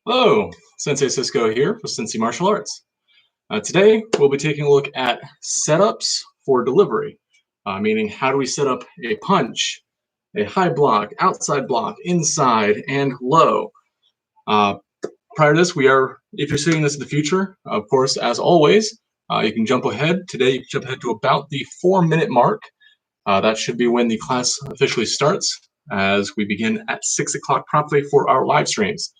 Hello, Sensei Cisco here with Cincy Martial Arts. Today we'll be taking a look at setups for delivery, meaning how do we set up a punch, a high block, outside block, inside, and low. Uh, Prior to this, if you're seeing this in the future, of course, as always, you can jump ahead. Today you can jump ahead to about the 4-minute mark. That should be when the class officially starts, as we begin at 6 o'clock promptly for our live streams.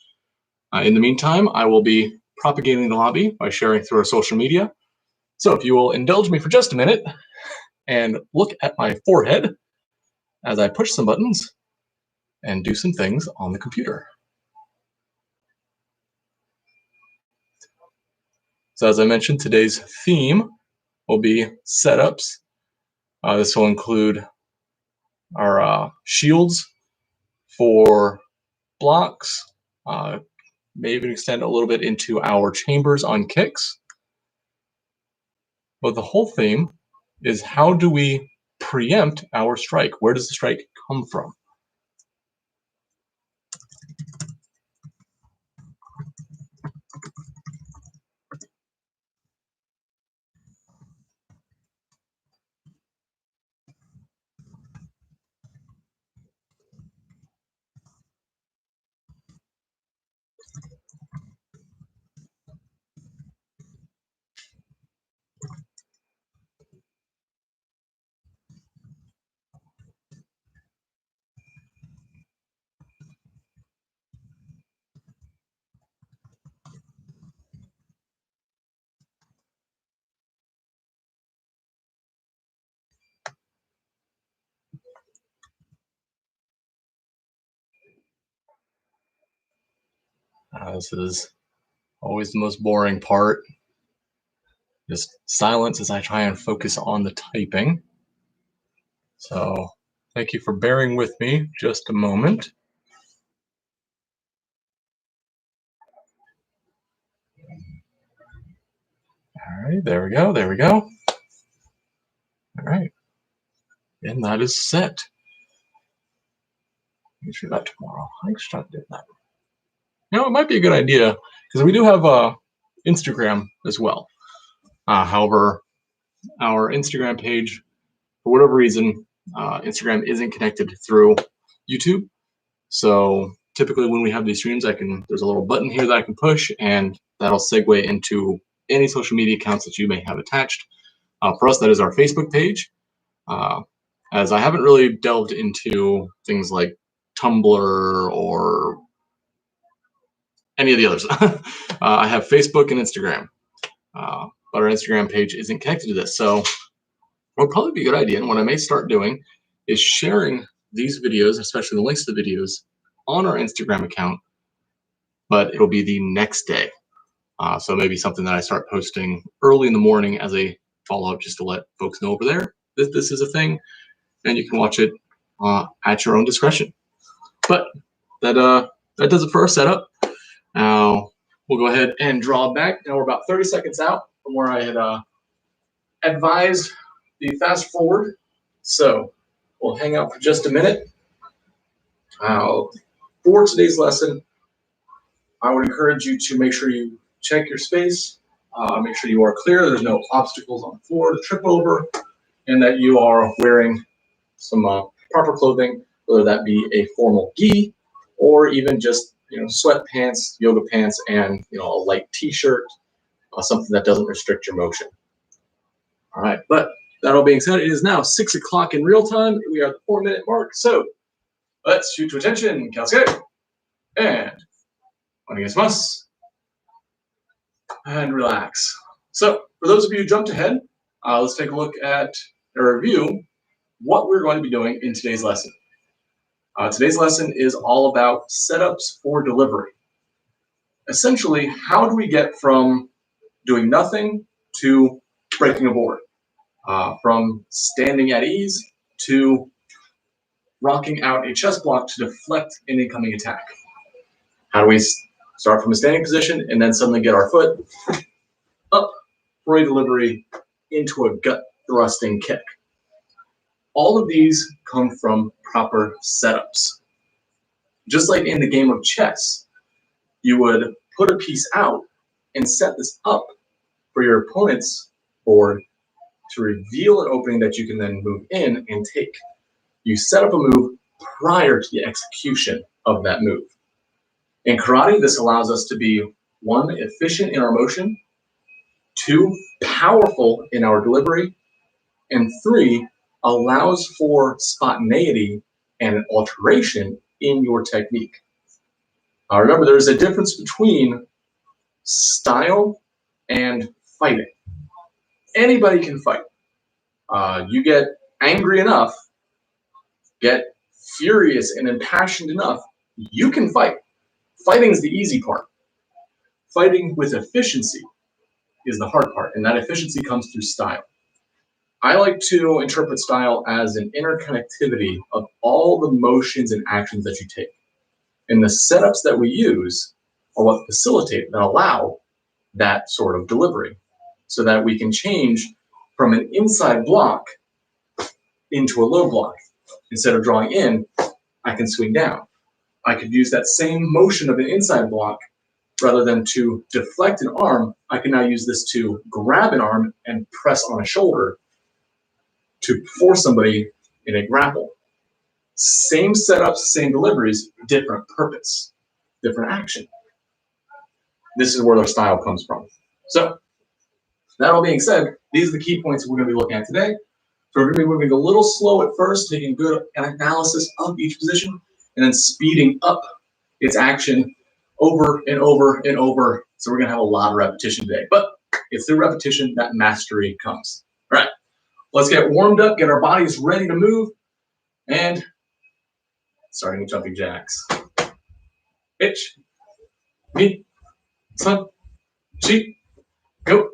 In the meantime, I will be propagating the lobby by sharing through our social media. So if you will indulge me for just a minute and look at my forehead as I push some buttons and do some things on the computer. So as I mentioned, today's theme will be setups. This will include our shields for blocks, may even extend a little bit into our chambers on kicks. But the whole theme is, how do we preempt our strike? Where does the strike come from? This is always the most boring part. Just silence as I try and focus on the typing. So thank you for bearing with me just a moment. All right, there we go, there we go. All right, and that is set. Let me do that tomorrow. I should try to do that. It might be a good idea, because we do have Instagram as well. However, our Instagram page, for whatever reason, Instagram isn't connected through YouTube. So typically when we have these streams, there's a little button here that I can push, and that'll segue into any social media accounts that you may have attached. For us, that is our Facebook page. As I haven't really delved into things like Tumblr or any of the others. I have Facebook and Instagram, but our Instagram page isn't connected to this. So what would probably be a good idea, and what I may start doing, is sharing these videos, especially the links to the videos, on our Instagram account, but it'll be the next day. So maybe something that I start posting early in the morning as a follow-up, just to let folks know over there that this is a thing, and you can watch it at your own discretion. But that does it for our setup. Now we'll go ahead and draw back. Now we're about 30 seconds out from where I had advised the fast forward. So we'll hang out for just a minute. For today's lesson, I would encourage you to make sure you check your space, make sure you are clear, there's no obstacles on the floor to trip over, and that you are wearing some proper clothing, whether that be a formal gi or even just sweatpants, yoga pants, and a light t-shirt, something that doesn't restrict your motion. All right, but that all being said, it is now 6 o'clock in real time. We are at the 4-minute mark, so let's shoot to attention, cascade, and one against us, and relax. So for those of you who jumped ahead, let's take a look at a review what we're going to be doing in today's lesson. Today's lesson is all about setups for delivery. Essentially, how do we get from doing nothing to breaking a board? From standing at ease to rocking out a chest block to deflect an incoming attack. How do we start from a standing position and then suddenly get our foot up for a delivery into a gut thrusting kick? All of these come from proper setups. Just like in the game of chess, you would put a piece out and set this up for your opponent's board to reveal an opening that you can then move in and take. You set up a move prior to the execution of that move. In karate, this allows us to be 1, efficient in our motion, 2, powerful in our delivery, and 3, allows for spontaneity and alteration in your technique. Remember, there's a difference between style and fighting. Anybody can fight. You get angry enough, get furious and impassioned enough, you can fight. Fighting is the easy part. Fighting with efficiency is the hard part, and that efficiency comes through style. I like to interpret style as an interconnectivity of all the motions and actions that you take. And the setups that we use are what facilitate and allow that sort of delivery, so that we can change from an inside block into a low block. Instead of drawing in, I can swing down. I could use that same motion of an inside block. Rather than to deflect an arm, I can now use this to grab an arm and press on a shoulder to force somebody in a grapple. Same setups, same deliveries, different purpose, different action. This is where their style comes from. So, that all being said, these are the key points we're going to be looking at today. So we're going to be moving a little slow at first, taking good analysis of each position, and then speeding up its action over and over and over. So we're going to have a lot of repetition today. But it's through repetition that mastery comes. All right, let's get warmed up, get our bodies ready to move, and starting jumping jacks. Itch, me, sun, chi, go,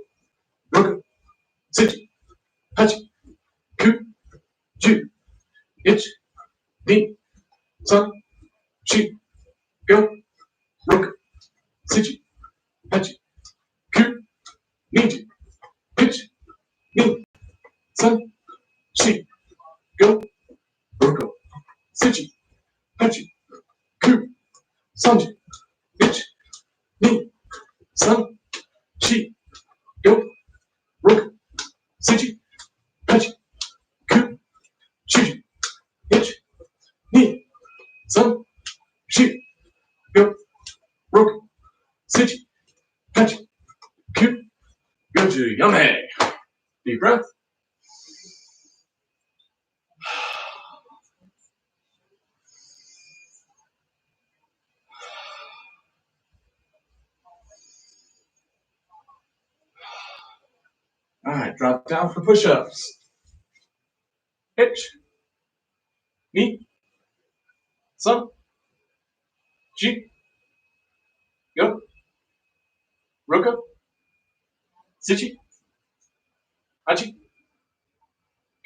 roka, sit, hachi, ku, ju, itch, me, sun, chi, go, roka, sit, hachi, ku, niji, itch, me, sun, chi, go, roka, sit, hachi, ku, sanji, itch, me, sun, chi, go, roka, sit, hachi, ku, chi, itch, me, sun, chi, go, roka, sit, hachi, ku, goju, yame. Deep breath. All right, drop down for push-ups. Itch, me, sun, chi, go, roka, sichi, hachi,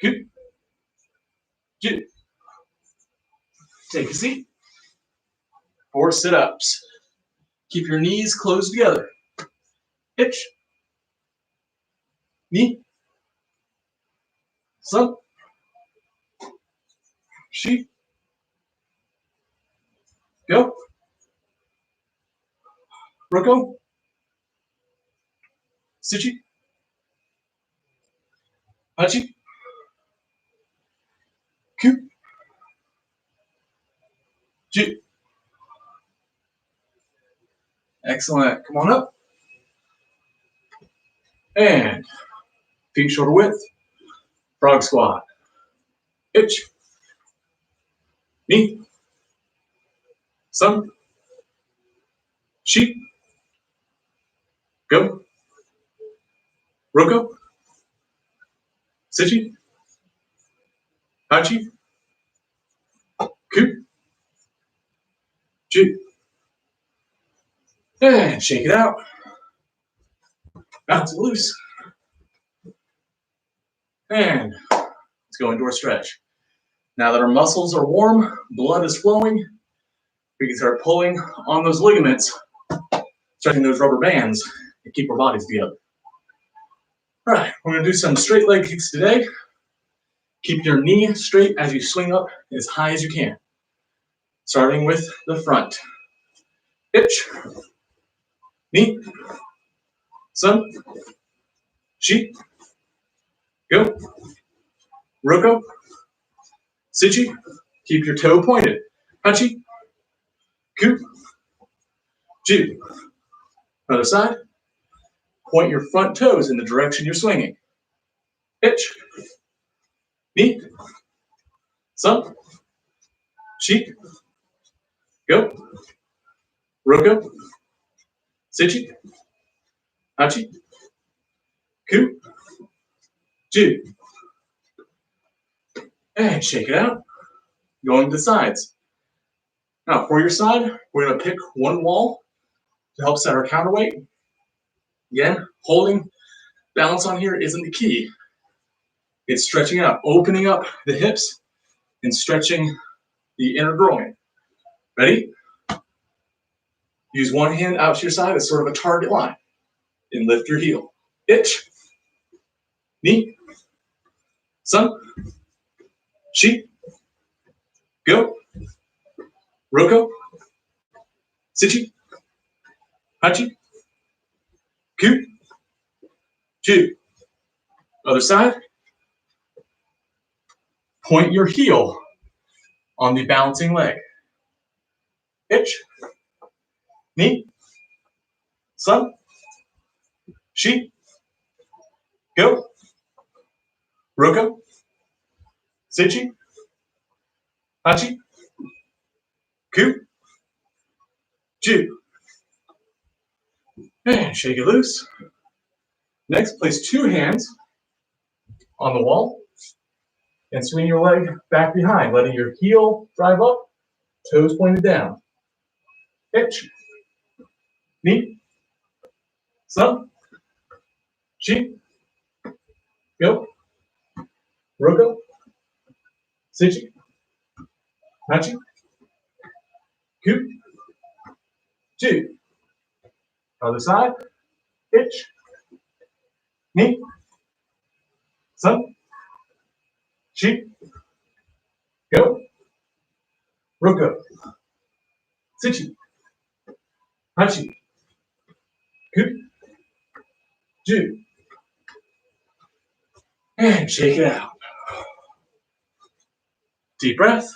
ku, ju. Take a seat. 4 sit-ups. Keep your knees closed together. Itch, me, sun, chi, go, roko, sichi, hachi, ku, ju. Excellent. Come on up. And feet shoulder width. Frog squat. Itch, me, sun, chi, go, roko, sichi, hachi, ku, ju. And shake it out. Bounce it loose. And let's go into our stretch. Now that our muscles are warm, blood is flowing, we can start pulling on those ligaments, stretching those rubber bands, and keep our bodies together. All right, we're gonna do some straight leg kicks today. Keep your knee straight as you swing up as high as you can. Starting with the front. Itch, Ni, Sun, Shi, Go, Roko, Sichi, keep your toe pointed. Hachi, Ku, Ju. Other side, point your front toes in the direction you're swinging. Itch, Ni, Sun, Shi, Go, Roko, Sichi, Hachi, Ku, Ju. And shake it out. Going to the sides. Now, for your side, we're going to pick one wall to help set our counterweight. Again, holding balance on here isn't the key. It's stretching out, opening up the hips and stretching the inner groin. Ready? Use one hand out to your side as sort of a target line and lift your heel. Itch, Ni, Sun, Shi, Go, Roko, Sichi, Hachi, Ku, Ju. Other side. Point your heel on the balancing leg. Itch, Ni, Sun, Shi, Go, Roko, Sichi, Hachi, Ku, Ju. And shake it loose. Next, place two hands on the wall and swing your leg back behind, letting your heel drive up, toes pointed down. Itch, Ni, Sun, Shi, Go, Roko, Sichi, Hachi, Ku, Ju. Other side. Itch, Ni, Sun, Shi, Go, Roko, Sichi, Hachi, Ku, Ju. And shake it out. Deep breath.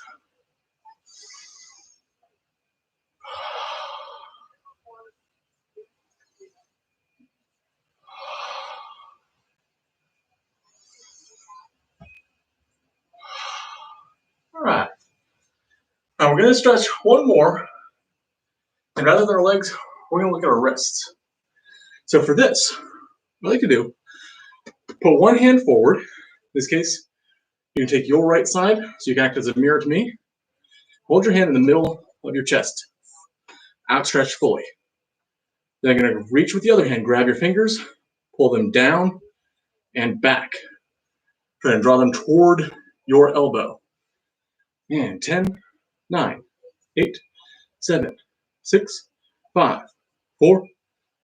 All right. Now we're going to stretch one more. And rather than our legs, we're going to look at our wrists. So for this, what I like to do, put one hand forward. In this case, you can take your right side, so you can act as a mirror to me. Hold your hand in the middle of your chest, outstretched fully. Then I'm going to reach with the other hand, grab your fingers, pull them down and back. Try to draw them toward your elbow. And 10, 9, 8, 7, 6, 5, 4,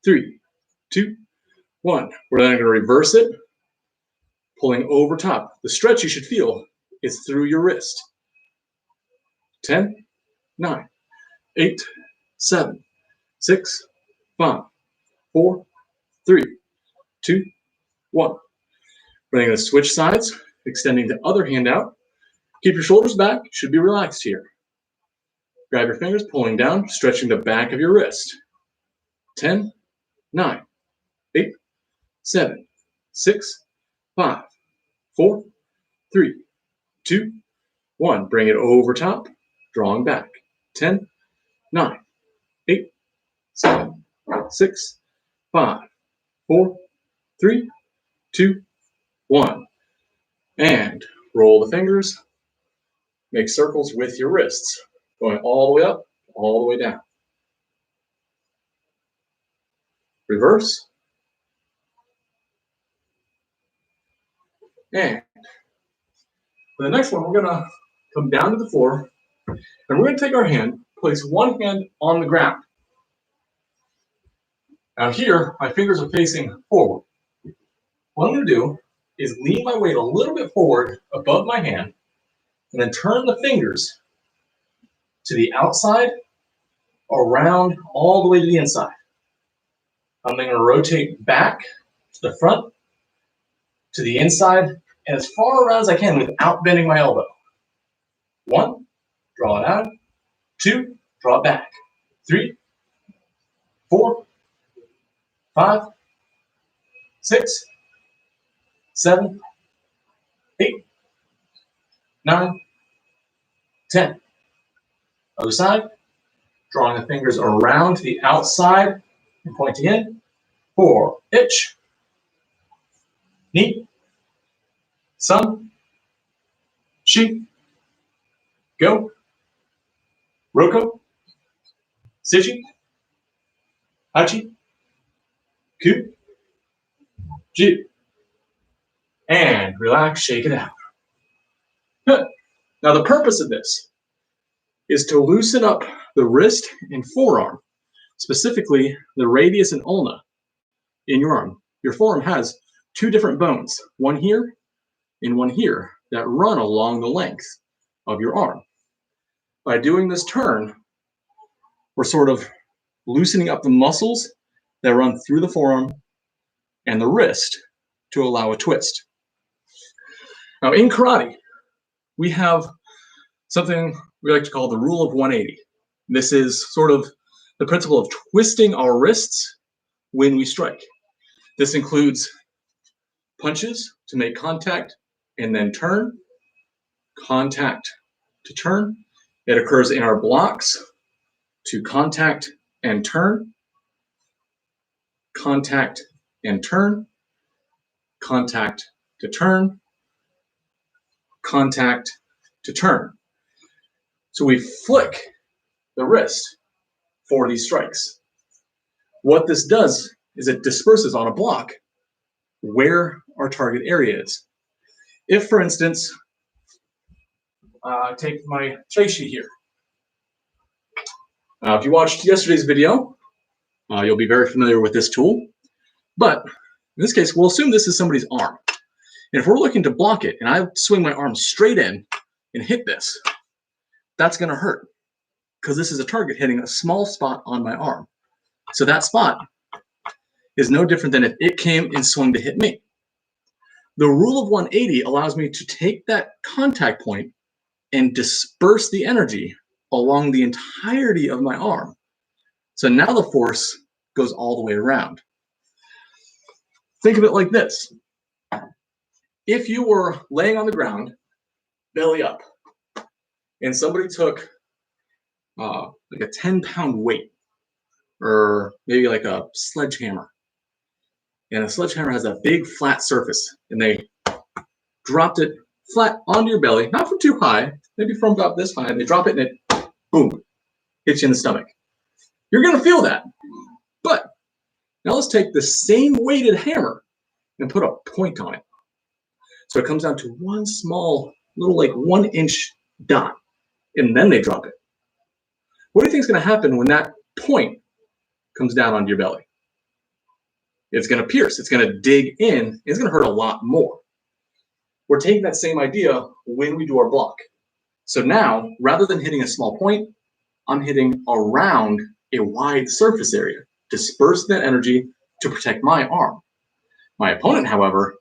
3, 2, 1. We're then going to reverse it, pulling over top. The stretch you should feel is through your wrist. 10, 9, 8, 7, 6, 5, 4, 3, 2, 1. We're then going to switch sides, extending the other hand out. Keep your shoulders back, you should be relaxed here. Grab your fingers, pulling down, stretching the back of your wrist. 10, 9, 8, 7, 6, 5, 4, 3, 2, 1. Bring it over top, drawing back. 10, 9, 8, 7, 6, 5, 4, 3, 2, 1. And roll the fingers. Make circles with your wrists, going all the way up, all the way down. Reverse. And for the next one, we're going to come down to the floor, and we're going to take our hand, place one hand on the ground. Now here, my fingers are facing forward. What I'm going to do is lean my weight a little bit forward above my hand, and then turn the fingers to the outside, around, all the way to the inside. I'm then going to rotate back to the front, to the inside, and as far around as I can without bending my elbow. 1, draw it out. 2, draw it back. 3, 4, 5, 6, 7, 8, 9, 10. Other side, drawing the fingers around to the outside and pointing in. 4, itch, knee, sun, shi, go, roko, shichi, hachi, ku, ju. And relax, shake it out. Good. Now the purpose of this is to loosen up the wrist and forearm, specifically the radius and ulna in your arm. Your forearm has 2 different bones, one here and one here, that run along the length of your arm. By doing this turn, we're sort of loosening up the muscles that run through the forearm and the wrist to allow a twist. Now in karate, we have something we like to call the rule of 180. This is sort of the principle of twisting our wrists when we strike. This includes punches to make contact and then turn, contact to turn. It occurs in our blocks to contact and turn, contact and turn, contact to turn, contact to turn. So we flick the wrist for these strikes. What this does is it disperses on a block where our target area is. If, for instance, take my Chaishi here. If you watched yesterday's video, you'll be very familiar with this tool. But in this case, we'll assume this is somebody's arm. And if we're looking to block it, and I swing my arm straight in and hit this, that's going to hurt because this is a target hitting a small spot on my arm. So that spot is no different than if it came and swung to hit me. The rule of 180 allows me to take that contact point and disperse the energy along the entirety of my arm. So now the force goes all the way around. Think of it like this. If you were laying on the ground, belly up, and somebody took like a 10-pound weight, or maybe like a sledgehammer, and a sledgehammer has a big flat surface, and they dropped it flat onto your belly, not from too high, maybe from about this high, and they drop it and it, boom, hits you in the stomach. You're going to feel that. But now let's take the same weighted hammer and put a point on it. So it comes down to one small, little like 1-inch dot, and then they drop it. What do you think is going to happen when that point comes down onto your belly? It's going to pierce. It's going to dig in. It's going to hurt a lot more. We're taking that same idea when we do our block. So now, rather than hitting a small point, I'm hitting around a wide surface area, disperse that energy to protect my arm. My opponent, however,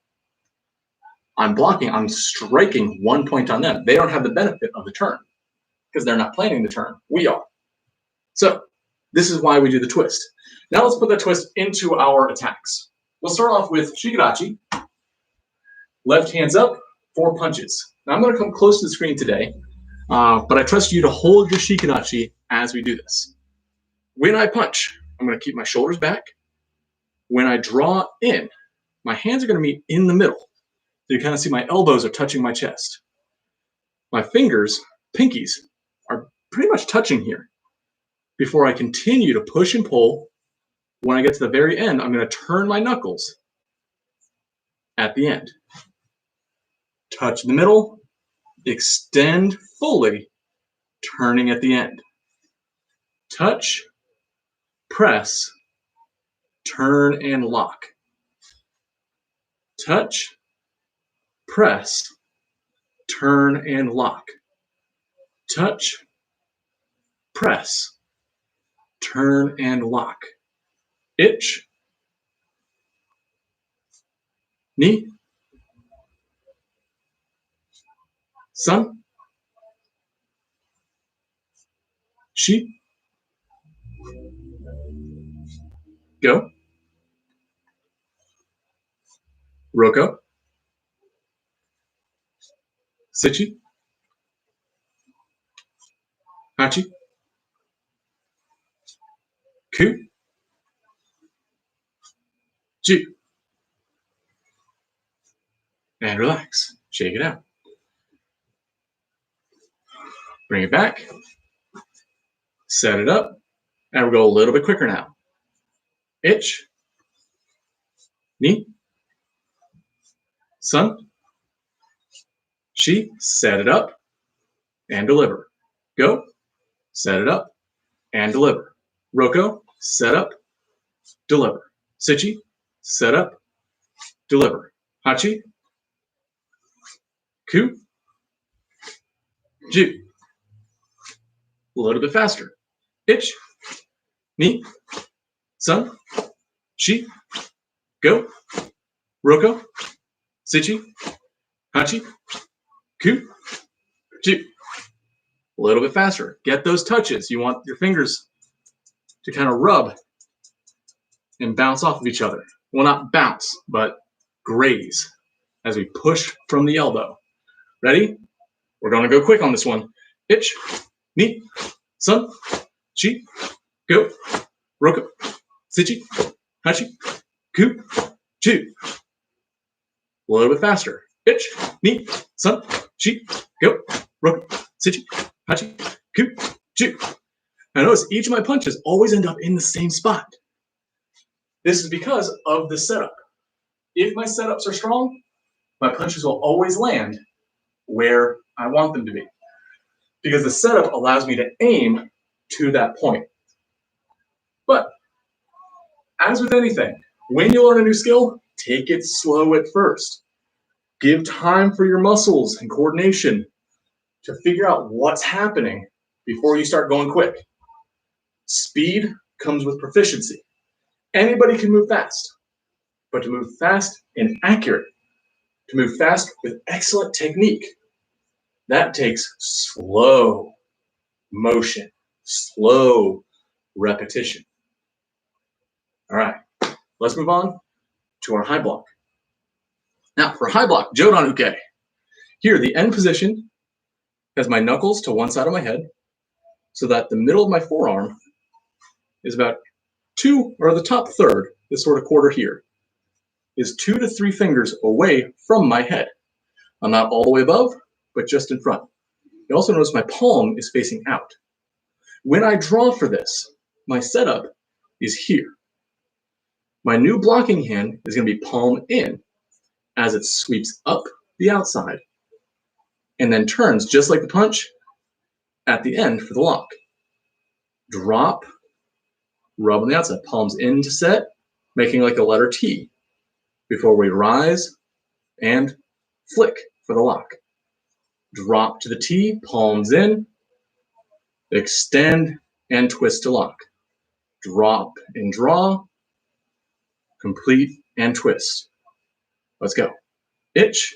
I'm blocking, I'm striking one point on them. They don't have the benefit of the turn because they're not planning the turn. We are. So this is why we do the twist. Now let's put that twist into our attacks. We'll start off with Shikadachi. Left hands up, 4 punches. Now I'm going to come close to the screen today, but I trust you to hold your Shikadachi as we do this. When I punch, I'm going to keep my shoulders back. When I draw in, my hands are going to meet in the middle. So you kind of see my elbows are touching my chest. My fingers, pinkies, are pretty much touching here. Before I continue to push and pull, when I get to the very end, I'm going to turn my knuckles at the end. Touch the middle, extend fully, turning at the end. Touch, press, turn and lock. Touch, press, turn and lock. Touch, press, turn and lock. Itch, Ni, Sun, Shi, Go, Roko, Sichi, Hachi, Ku, Ju. And relax. Shake it out. Bring it back. Set it up. And we'll go a little bit quicker now. Ich, Ni, Sun, Shi, set it up and deliver. Go, set it up and deliver. Roko, set up, deliver. Sichi, set up, deliver. Hachi, Ku, Ju. A little bit faster. Ich, Ni, Sun, Shi, Go, Roko, Sichi, Hachi, Ku, Ju. A little bit faster. Get those touches. You want your fingers to kind of rub and bounce off of each other. Well, not bounce, but graze as we push from the elbow. Ready? We're going to go quick on this one. Ich, Ni, Sun, Shi, Go, Roko, Sichi, Hachi, Ku, Ju. A little bit faster. Ich, Ni, Sun, Shi, Go, Roko, Sichi, Hachi, Ku, Ju. Now notice each of my punches always end up in the same spot. This is because of the setup. If my setups are strong, my punches will always land where I want them to be. Because the setup allows me to aim to that point. But as with anything, when you learn a new skill, take it slow at first. Give time for your muscles and coordination to figure out what's happening before you start going quick. Speed comes with proficiency. Anybody can move fast, but to move fast and accurate, to move fast with excellent technique, that takes slow motion, slow repetition. All right, let's move on to our high block. Now for high block, Jodan Uke. Here, the end position has my knuckles to one side of my head so that the middle of my forearm is about the top third, this sort of quarter here, is 2 to 3 fingers away from my head. I'm not all the way above, but just in front. You also notice my palm is facing out. When I draw for this, my setup is here. My new blocking hand is going to be palm in as it sweeps up the outside and then turns just like the punch at the end for the lock. Drop, rub on the outside, palms in to set, making like a letter T before we rise and flick for the lock. Drop to the T, palms in, extend and twist to lock. Drop and draw, complete and twist. Let's go. Ich,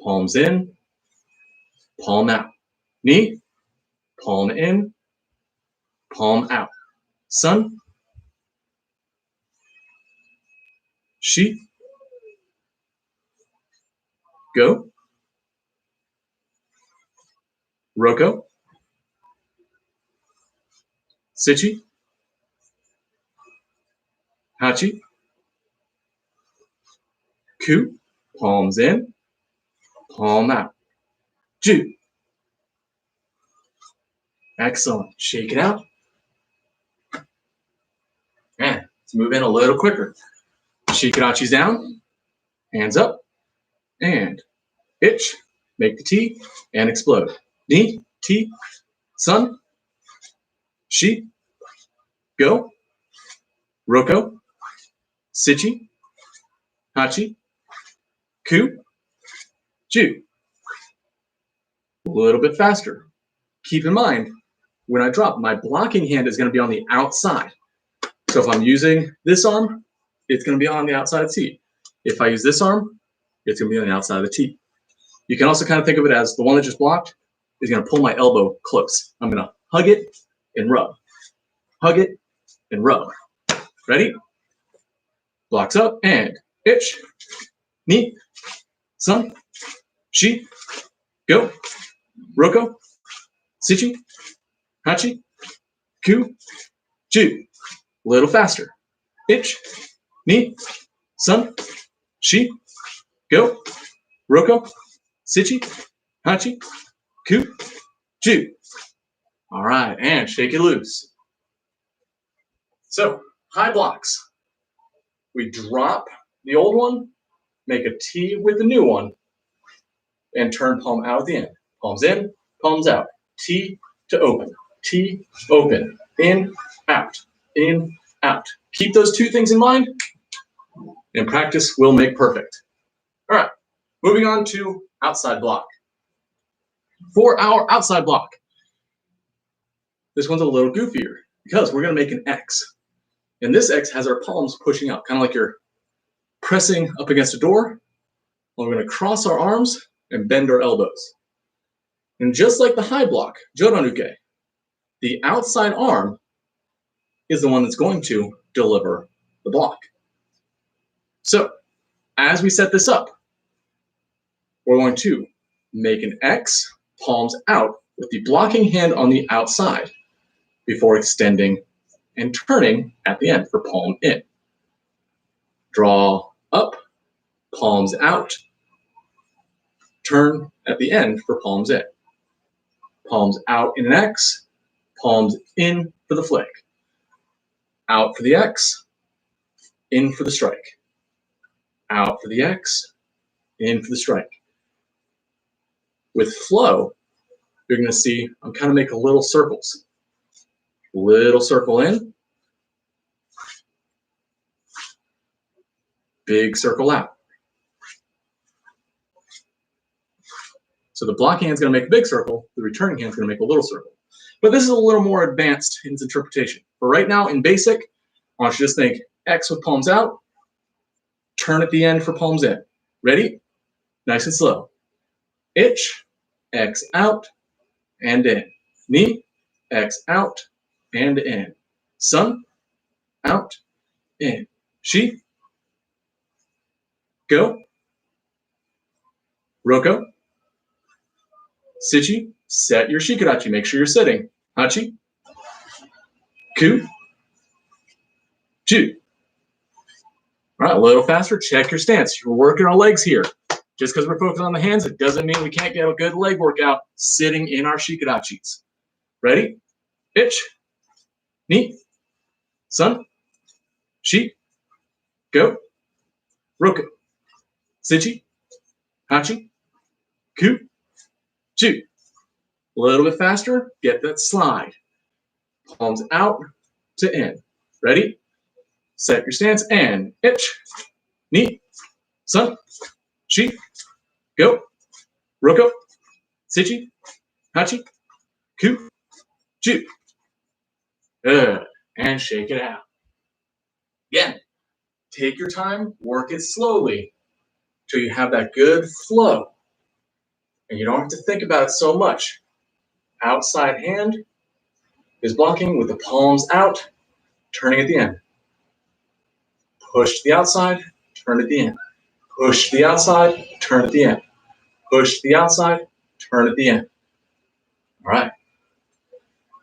palms in, palm out. Ni, palm in, palm out. Sun, Shi, Go, Roko, Sichi, Hachi, Ku, palms in, palm out. Ju. Excellent. Shake it out. And let's move in a little quicker. Shikarachi's down, hands up, and ich, make the T, and explode. Ni, T, Sun, Shi, Go, Roko, Sichi, Hachi, Ku, Ju. A little bit faster. Keep in mind, when I drop, my blocking hand is going to be on the outside. So if I'm using this arm, it's going to be on the outside seat. If I use this arm, it's going to be on the outside of the T. You can also kind of think of it as the one that just blocked is going to pull my elbow close. I'm going to hug it and rub. Hug it and rub. Ready? Blocks up and itch, ni, san, shi, go, roko, sichi, hachi, ku, ju. A little faster. Itch, ni, san, shi, go, roko, sichi, hachi, ku, ju. All right, and shake it loose. So, high blocks. We drop the old one, make a T with the new one, and turn palm out at the end. Palms in, palms out. T to open. T, open. In, out. In, out. Keep those two things in mind, and practice will make perfect. All right, moving on to outside block. For our outside block, this one's a little goofier because we're going to make an X. And this X has our palms pushing up, kind of like you're pressing up against a door. We're going to cross our arms and bend our elbows. And just like the high block, Joranuke, the outside arm is the one that's going to deliver the block. So as we set this up, we're going to make an X, palms out, with the blocking hand on the outside before extending and turning at the end for palm in. Draw up, palms out, turn at the end for palms in. Palms out in an X, palms in for the flick. Out for the X, in for the strike. Out for the X, in for the strike. With flow, you're going to see I'm kind of make little circles. Little circle in, big circle out. So the blocking hand's going to make a big circle, the returning hand's going to make a little circle. But this is a little more advanced in its interpretation. But right now in basic, I want you to just think X with palms out, turn at the end for palms in. Ready? Nice and slow. Itch, X out, and in. Ni, X out, and in. Sun, out, in. Shi, go. Roko, Sichi, set your shikarachi. Make sure you're sitting. Hachi, ku, ju. All right, a little faster. Check your stance. You're working our legs here. Just because we're focused on the hands, it doesn't mean we can't get a good leg workout sitting in our shikarachis. Ready? Itch, ni, sun, shi, go, roku, sichi, hachi, ku, ju. A little bit faster, get that slide. Palms out to in. Ready? Set your stance and itch, ni, sun, shi, go, roku, sichi, hachi, ku, ju. Good. And shake it out. Again, take your time, work it slowly till you have that good flow. And you don't have to think about it so much. Outside hand is blocking with the palms out, turning at the end. Push to the outside, turn at the end. Push to the outside, turn at the end. Push to the outside, turn at the end. All right.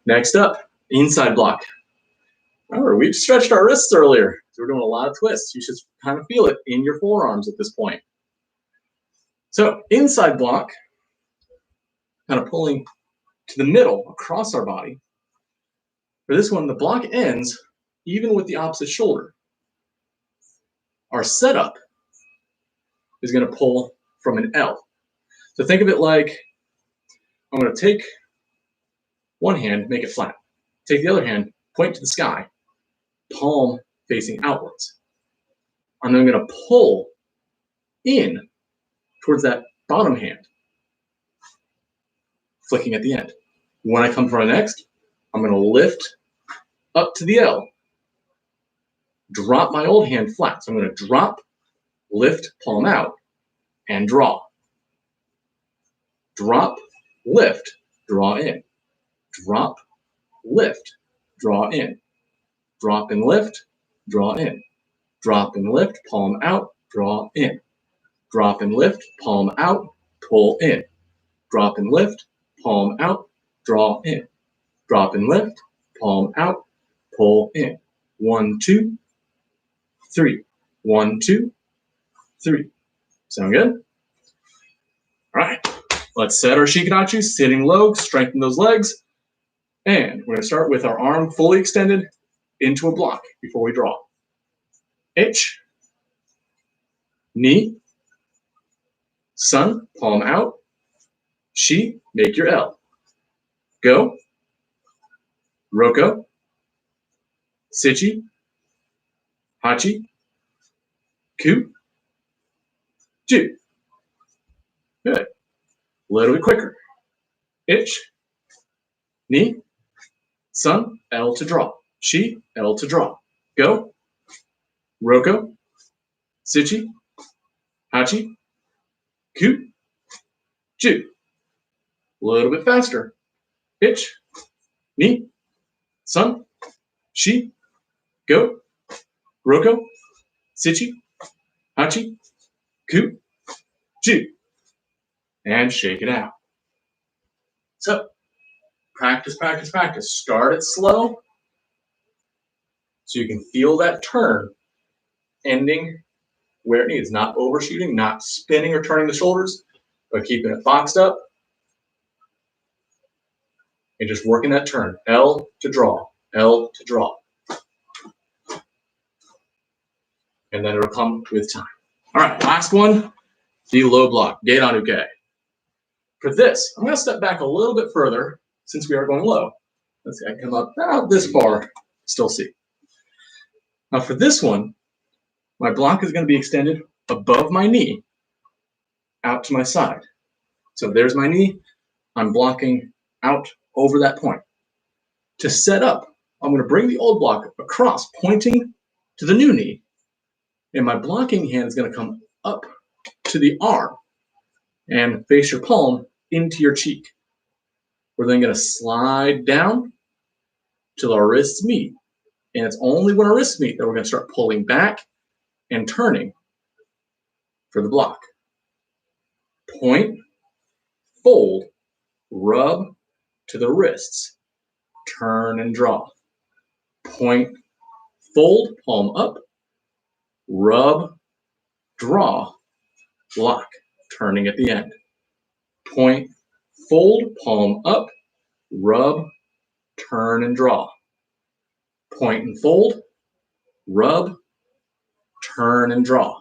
Next up, inside block. Remember, we stretched our wrists earlier, so we're doing a lot of twists. You should kind of feel it in your forearms at this point. So inside block, kind of pulling to the middle across our body. For this one, the block ends even with the opposite shoulder. Our setup is going to pull from an L. So think of it like I'm going to take one hand, make it flat. Take the other hand, point to the sky, palm facing outwards. And then I'm going to pull in towards that bottom hand, flicking at the end. When I come for my next, I'm going to lift up to the L, drop my old hand flat. So I'm going to drop lift, palm out, and draw. Drop, lift, draw in. Drop, lift, draw in. Drop and lift, draw in. Drop and lift, palm out, draw in. Drop and lift, palm out, pull in. Drop and lift, palm out, draw in. Drop and lift, palm out, pull in. 1, 2, 3. 1, 2, 3. Sound good? All right. Let's set our Shikadachi, sitting low, strengthen those legs. And we're going to start with our arm fully extended into a block before we draw. Ich, ni, sun, palm out, shi, make your L. Go, roko, sichi, hachi, ku, ju. Good. A little bit quicker. Ich, ni, sun, L to draw. Shi, L to draw. Go, roko, sichi, hachi, ku, ju. A little bit faster. Ich, ni, sun, shi, go, roko, sichi, hachi, ku, ju. And shake it out. So, practice, practice, practice. Start it slow so you can feel that turn ending where it needs. Not overshooting, not spinning or turning the shoulders, but keeping it boxed up and just working that turn. L to draw, L to draw. And then it'll come with time. All right, last one, the low block, Gedan Uke. For this, I'm going to step back a little bit further since we are going low. Let's see, I can come up about this far, still see. Now for this one, my block is going to be extended above my knee, out to my side. So there's my knee, I'm blocking out over that point. To set up, I'm going to bring the old block across, pointing to the new knee, and my blocking hand is going to come up to the arm and face your palm into your cheek. We're then going to slide down till our wrists meet. And it's only when our wrists meet that we're going to start pulling back and turning for the block. Point, fold, rub to the wrists, turn and draw. Point, fold, palm up, rub, draw, block, turning at the end. Point, fold, palm up, rub, turn and draw. Point and fold, rub, turn and draw.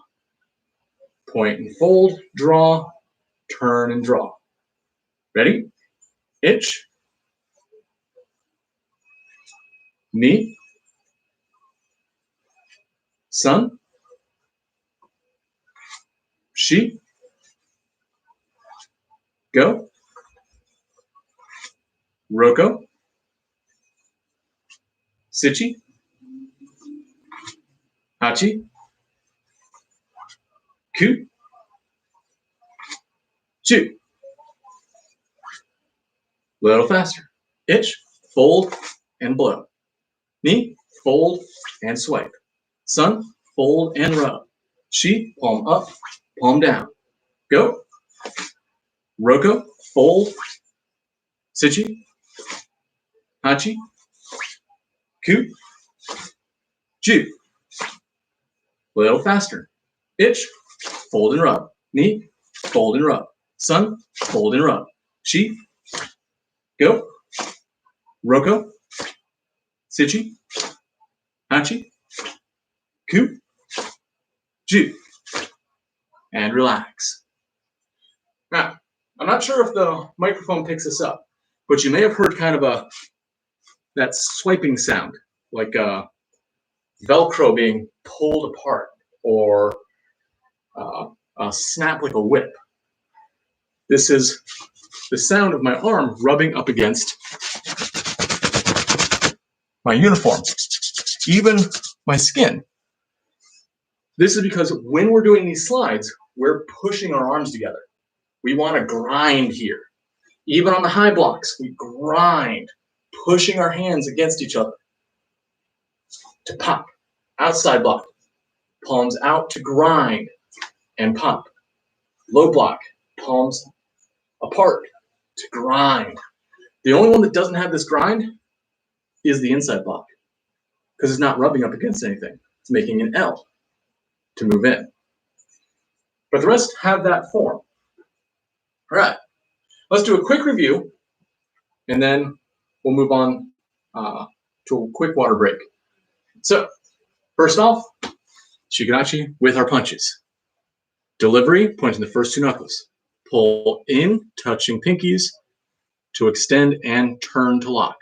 Point and fold, draw, turn and draw. Ready? Ich, ni, sun, shi, go, roko, sichi, hachi, ku, ju. Little faster. Ich, fold and blow. Ni, fold and swipe. Sun, fold and rub. Shi, palm up, palm down. Go. Roko, fold. Sichi, hachi, ku, ju. Little faster. Ich, fold and rub. Ni, fold and rub. Sun, fold and rub. Shi, go. Roko, sichi, hachi, ku, ju. And relax. Now, I'm not sure if the microphone picks this up, but you may have heard kind of that swiping sound, like Velcro being pulled apart, or a snap like a whip. This is the sound of my arm rubbing up against my uniform, even my skin. This is because when we're doing these slides, we're pushing our arms together. We want to grind here. Even on the high blocks, we grind, pushing our hands against each other to pop. Outside block, palms out to grind and pop. Low block, palms apart to grind. The only one that doesn't have this grind is the inside block because it's not rubbing up against anything. It's making an L to move in. But the rest have that form. All right, let's do a quick review and then we'll move on to a quick water break. So first off, Shikanachi with our punches. Delivery, pointing the first two knuckles. Pull in, touching pinkies to extend and turn to lock.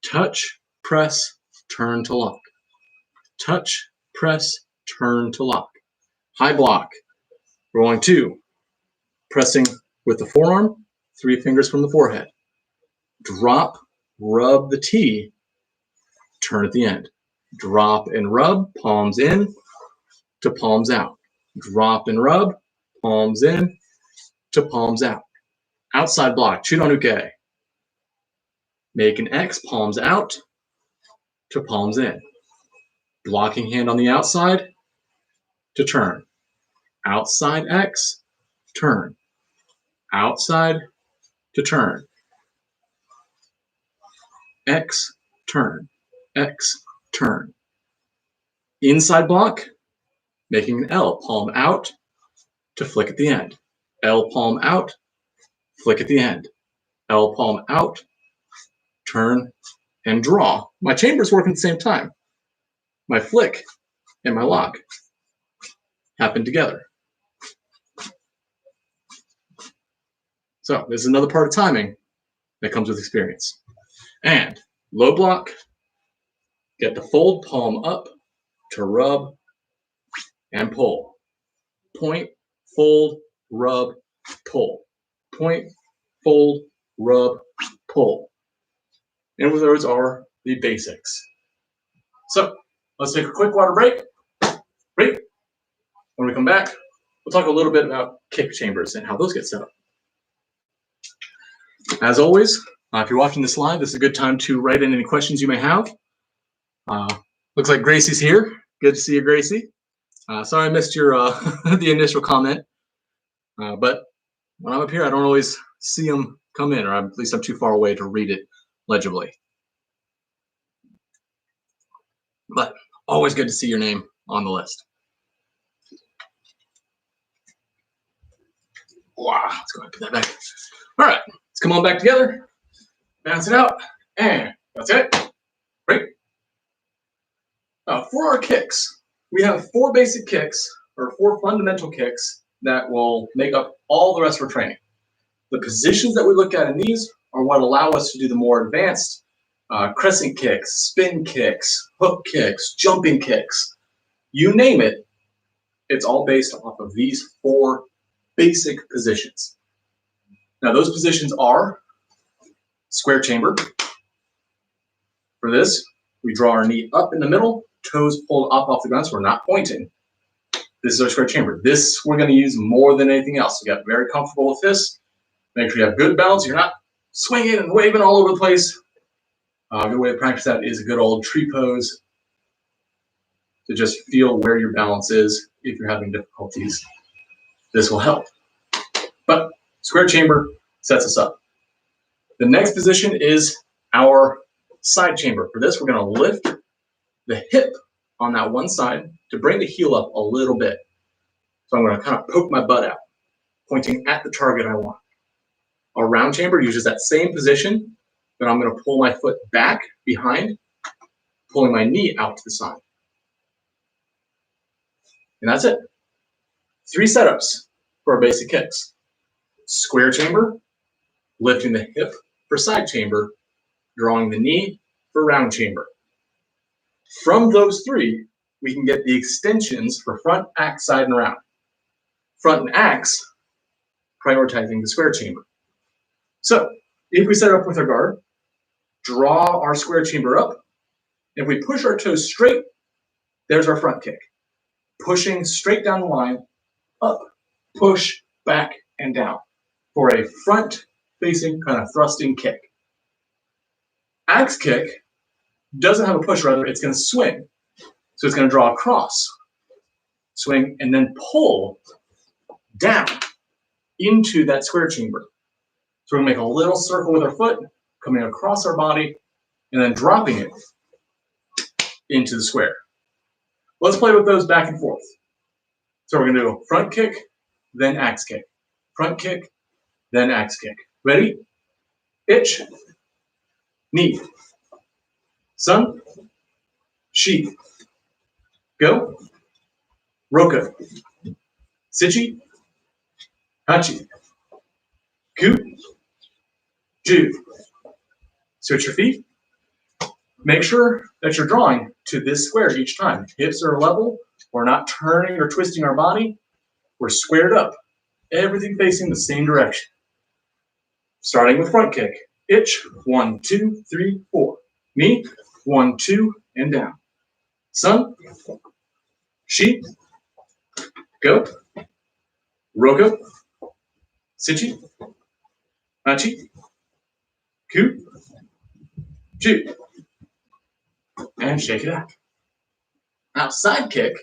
Touch, press, turn to lock. Touch, press, turn to lock. High block, rolling two, pressing with the forearm, 3 fingers from the forehead. Drop, rub the T, turn at the end. Drop and rub, palms in to palms out. Drop and rub, palms in to palms out. Outside block, Chudonuke. Make an X, palms out to palms in. Blocking hand on the outside to turn. Outside X, turn. Outside to turn. X, turn. X, turn. Inside block, making an L, palm out to flick at the end. L, palm out, flick at the end. L, palm out, turn, and draw. My chambers work at the same time. My flick and my lock happen together. So this is another part of timing that comes with experience. And low block, get the fold, palm up to rub and pull. Point, fold, rub, pull. Point, fold, rub, pull. And those are the basics. So let's take a quick water break. When we come back, we'll talk a little bit about kick chambers and how those get set up. As always, if you're watching this live, this is a good time to write in any questions you may have. Looks like Gracie's here. Good to see you, Gracie. Sorry I missed your the initial comment, but when I'm up here, I don't always see them come in, or at least I'm too far away to read it legibly. But always good to see your name on the list. Wow, let's go ahead and put that back. All right, let's come on back together, bounce it out, and that's it. Great. For our kicks, we have 4 basic kicks, or 4 fundamental kicks that will make up all the rest of our training. The positions that we look at in these are what allow us to do the more advanced crescent kicks, spin kicks, hook kicks, jumping kicks. You name it, it's all based off of these 4 basic positions. Now those positions are square chamber. For this, we draw our knee up in the middle, toes pulled up off the ground so we're not pointing. This is our square chamber. This we're going to use more than anything else. You got very comfortable with this. Make sure you have good balance. You're not swinging and waving all over the place. A good way to practice that is a good old tree pose to just feel where your balance is if you're having difficulties. This will help. But square chamber sets us up. The next position is our side chamber. For this, we're going to lift the hip on that one side to bring the heel up a little bit. So I'm going to kind of poke my butt out, pointing at the target I want. Our round chamber uses that same position, but I'm going to pull my foot back behind, pulling my knee out to the side. And that's it. 3 setups for our basic kicks. Square chamber, lifting the hip for side chamber, drawing the knee for round chamber. From those 3, we can get the extensions for front, axe, side, and round. Front and axe, prioritizing the square chamber. So if we set up with our guard, draw our square chamber up, if we push our toes straight, there's our front kick. pushing straight down the line, up, push, back, and down for a front-facing kind of thrusting kick. Axe kick doesn't have a push, rather it's going to swing. So it's going to draw across, swing, and then pull down into that square chamber. So we're going to make a little circle with our foot, coming across our body, and then dropping it into the square. Let's play with those back and forth. So we're going to do front kick, then axe kick. Front kick, then axe kick. Ready? Itch, knee, sun, shi, go, roko, sichi, hachi, ku, ju. Switch your feet. Make sure that you're drawing to this square each time. Hips are level. We're not turning or twisting our body. We're squared up. Everything facing the same direction. Starting with front kick. Itch, 1, 2, 3, 4. Knee, 1, 2, and down. Sun, shi, go, roko, sichi, hachi, ku, ju. And shake it out. Now, side kick,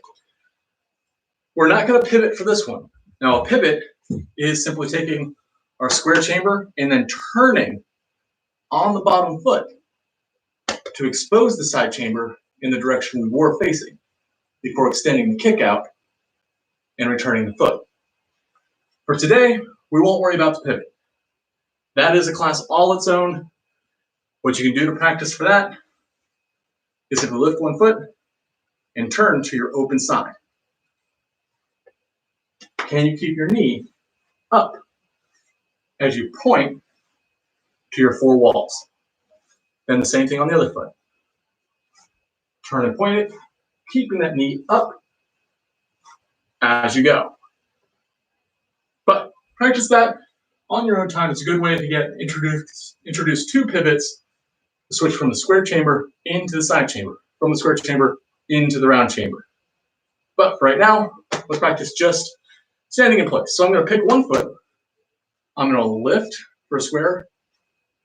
we're not going to pivot for this one. Now, a pivot is simply taking our square chamber and then turning on the bottom foot to expose the side chamber in the direction we were facing before extending the kick out and returning the foot. For today, we won't worry about the pivot. That is a class all its own. What you can do to practice for that is simply lift one foot and turn to your open side. Can you keep your knee up as you point to your four walls? Then the same thing on the other foot. Turn and point it, keeping that knee up as you go. But practice that on your own time. It's a good way to get introduced to pivots, switch from the square chamber into the side chamber, from the square chamber into the round chamber. But for right now, let's practice just standing in place. So I'm going to pick one foot. I'm going to lift for a square,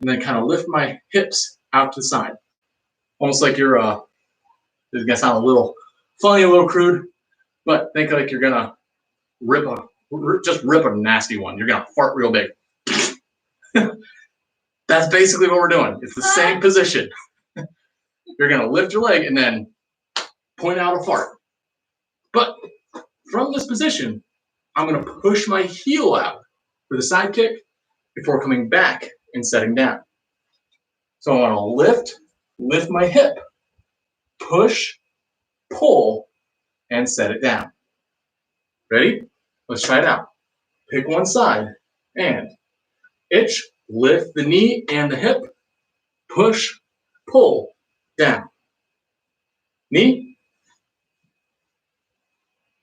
and then kind of lift my hips out to the side. Almost like you're, this is going to sound a little funny, a little crude, but think like you're going to rip a nasty one. You're going to fart real big. That's basically what we're doing. It's the same position. You're going to lift your leg and then point out a fart. But from this position, I'm going to push my heel out for the side kick before coming back and setting down. So I'm going to lift my hip, push, pull, and set it down. Ready? Let's try it out. Pick one side and itch, lift the knee and the hip, push, pull, down. Knee,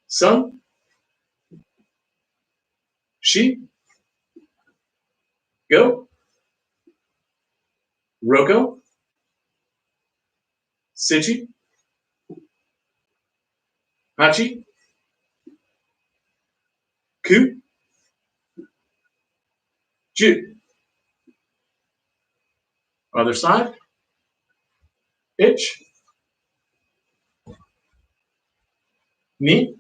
sun, shi, go, roko, sichi, hachi, ku, ju. Other side, itch, knee,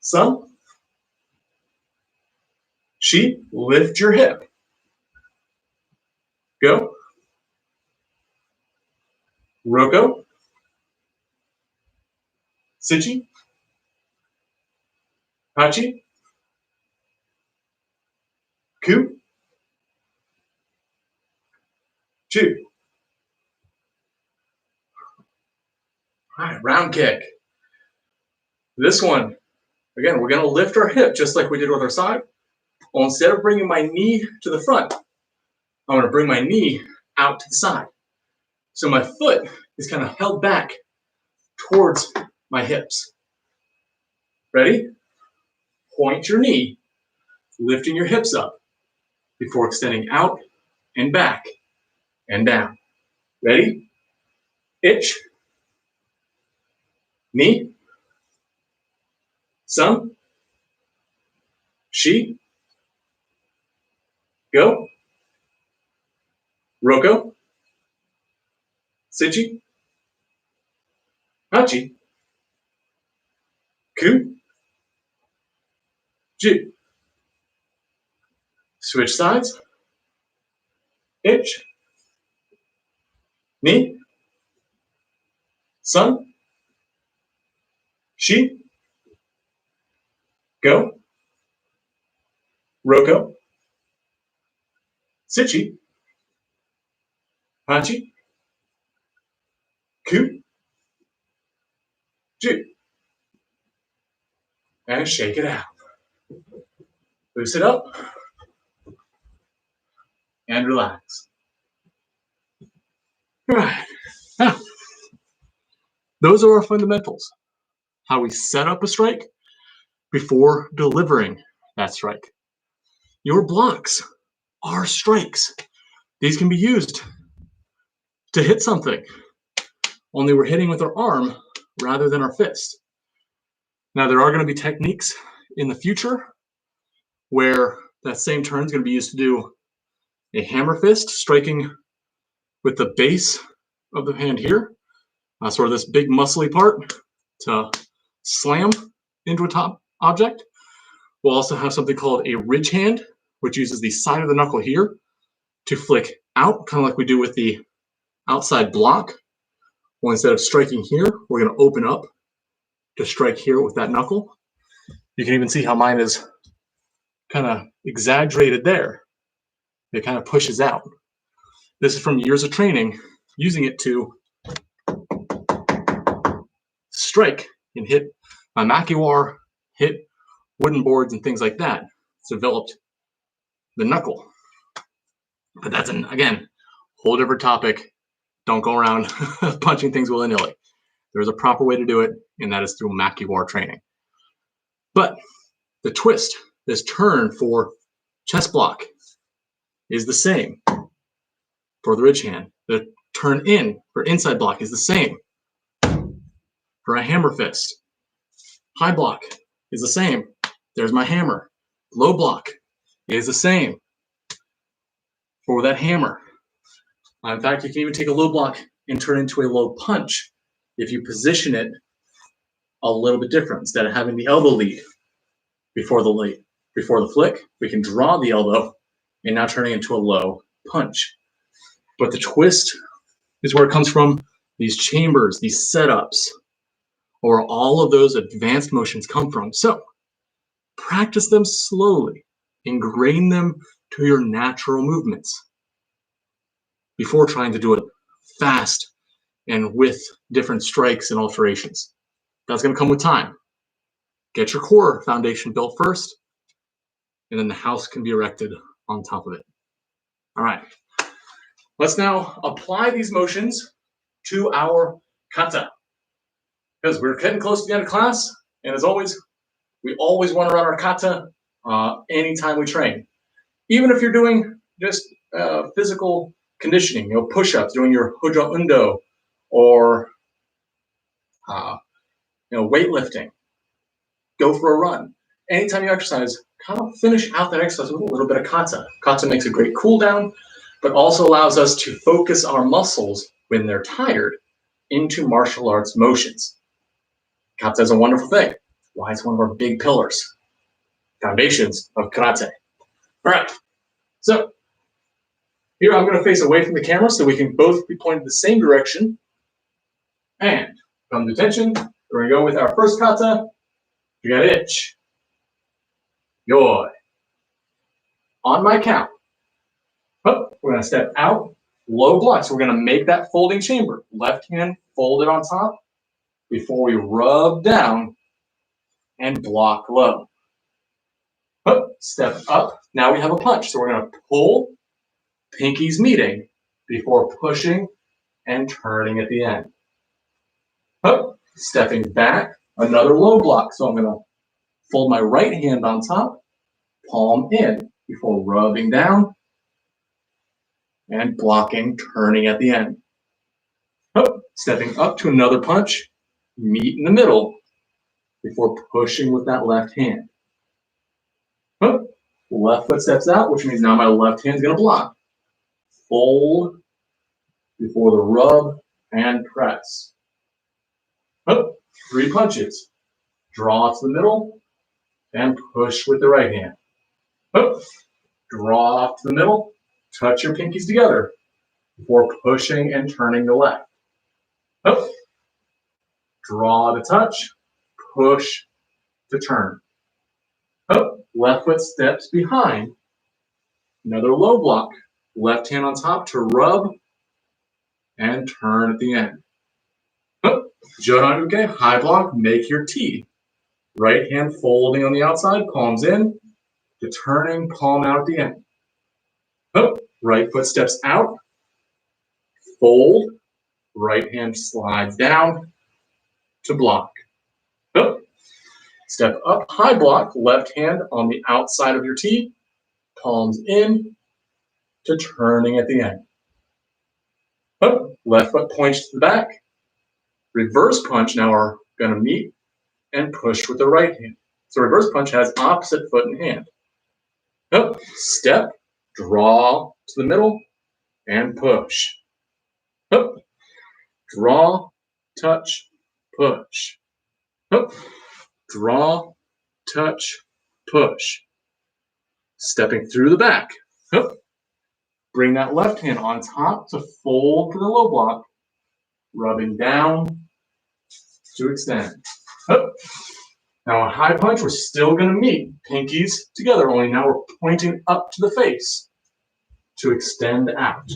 sun, shi, lift your hip, go, roko, sichi, hachi, ku, ju. All right, round kick. This one, again, we're going to lift our hip just like we did with our side. Well, instead of bringing my knee to the front, I'm going to bring my knee out to the side. So my foot is kind of held back towards my hips. Ready? Point your knee, lifting your hips up before extending out and back and down. Ready? Itch, knee, Sun, Shi, Go, Roko, Sichi, Hachi, Ku, Ju. Switch sides. Ich, Ni, Sun, Shi, Go, Roko, Sichi, Hachi, Ku, Ju. And shake it out. Loose it up and relax. All right. Now, those are our fundamentals. How we set up a strike before delivering that strike. Your blocks are strikes. These can be used to hit something, only we're hitting with our arm rather than our fist. Now, there are going to be techniques in the future where that same turn is going to be used to do a hammer fist, striking with the base of the hand here, sort of this big muscly part to slam into a top object. We'll also have something called a ridge hand, which uses the side of the knuckle here to flick out, kind of like we do with the outside block. Well, instead of striking here, we're going to open up to strike here with that knuckle. You can even see how mine is kind of exaggerated there. It kind of pushes out. This is from years of training, using it to strike and hit my makiwar, hit wooden boards and things like that. It's developed the knuckle. But that's, again, whole different topic. Don't go around punching things willy-nilly. There's a proper way to do it, and that is through makiwar training. But the twist, this turn for chest block, is the same for the ridge hand. The turn in for inside block is the same for a hammer fist. High block is the same. There's my hammer. Low block is the same for that hammer. In fact, you can even take a low block and turn it into a low punch if you position it a little bit different. Instead of having the elbow lead before the flick, we can draw the elbow and now turning it into a low punch. But the twist is where it comes from. These chambers, these setups, or all of those advanced motions come from. So practice them slowly, ingrain them to your natural movements before trying to do it fast and with different strikes and alterations. That's going to come with time. Get your core foundation built first, and then the house can be erected on top of it. All right. Let's now apply these motions to our kata, because we're getting close to the end of class, and as always, we always want to run our kata anytime we train. Even if you're doing just physical conditioning, push-ups, doing your hojo undo, or weightlifting, go for a run. Anytime you exercise, kind of finish out that exercise with a little bit of kata. Kata makes a great cool down, but also allows us to focus our muscles when they're tired into martial arts motions. Kata is a wonderful thing. Why it's one of our big pillars, foundations of karate. All right, so here I'm going to face away from the camera so we can both be pointed the same direction. And come to attention, we're going to go with our first kata. We got ich, yoi. On my count, we're going to step out, low block. So we're going to make that folding chamber. Left hand folded on top before we rub down and block low. Step up. Now we have a punch. So we're going to pull, pinkies meeting before pushing and turning at the end. Stepping back, another low block. So I'm going to fold my right hand on top, palm in before rubbing down and blocking, turning at the end. Stepping up to another punch, meet in the middle before pushing with that left hand. Huh. Left foot steps out, which means now my left hand's going to block. Fold before the rub and press. Huh. 3 punches. Draw to the middle and push with the right hand. Huh. Draw to the middle, touch your pinkies together before pushing and turning the left. Huh. Draw to touch, push to turn. Huh. Left foot steps behind. Another low block. Left hand on top to rub and turn at the end. Jodan-uke, high block, make your T. Right hand folding on the outside, palms in, to turning, palm out at the end. Right foot steps out, fold, right hand slides down to block. Step up, high block, left hand on the outside of your T, palms in, to turning at the end. Left foot points to the back. Reverse punch now are going to meet and push with the right hand. So reverse punch has opposite foot and hand. Step, draw to the middle, and push. Draw, touch, push. Draw, touch, push. Stepping through the back. Bring that left hand on top to fold for the low block, rubbing down to extend. Now a high punch, we're still going to meet pinkies together, only now we're pointing up to the face to extend out.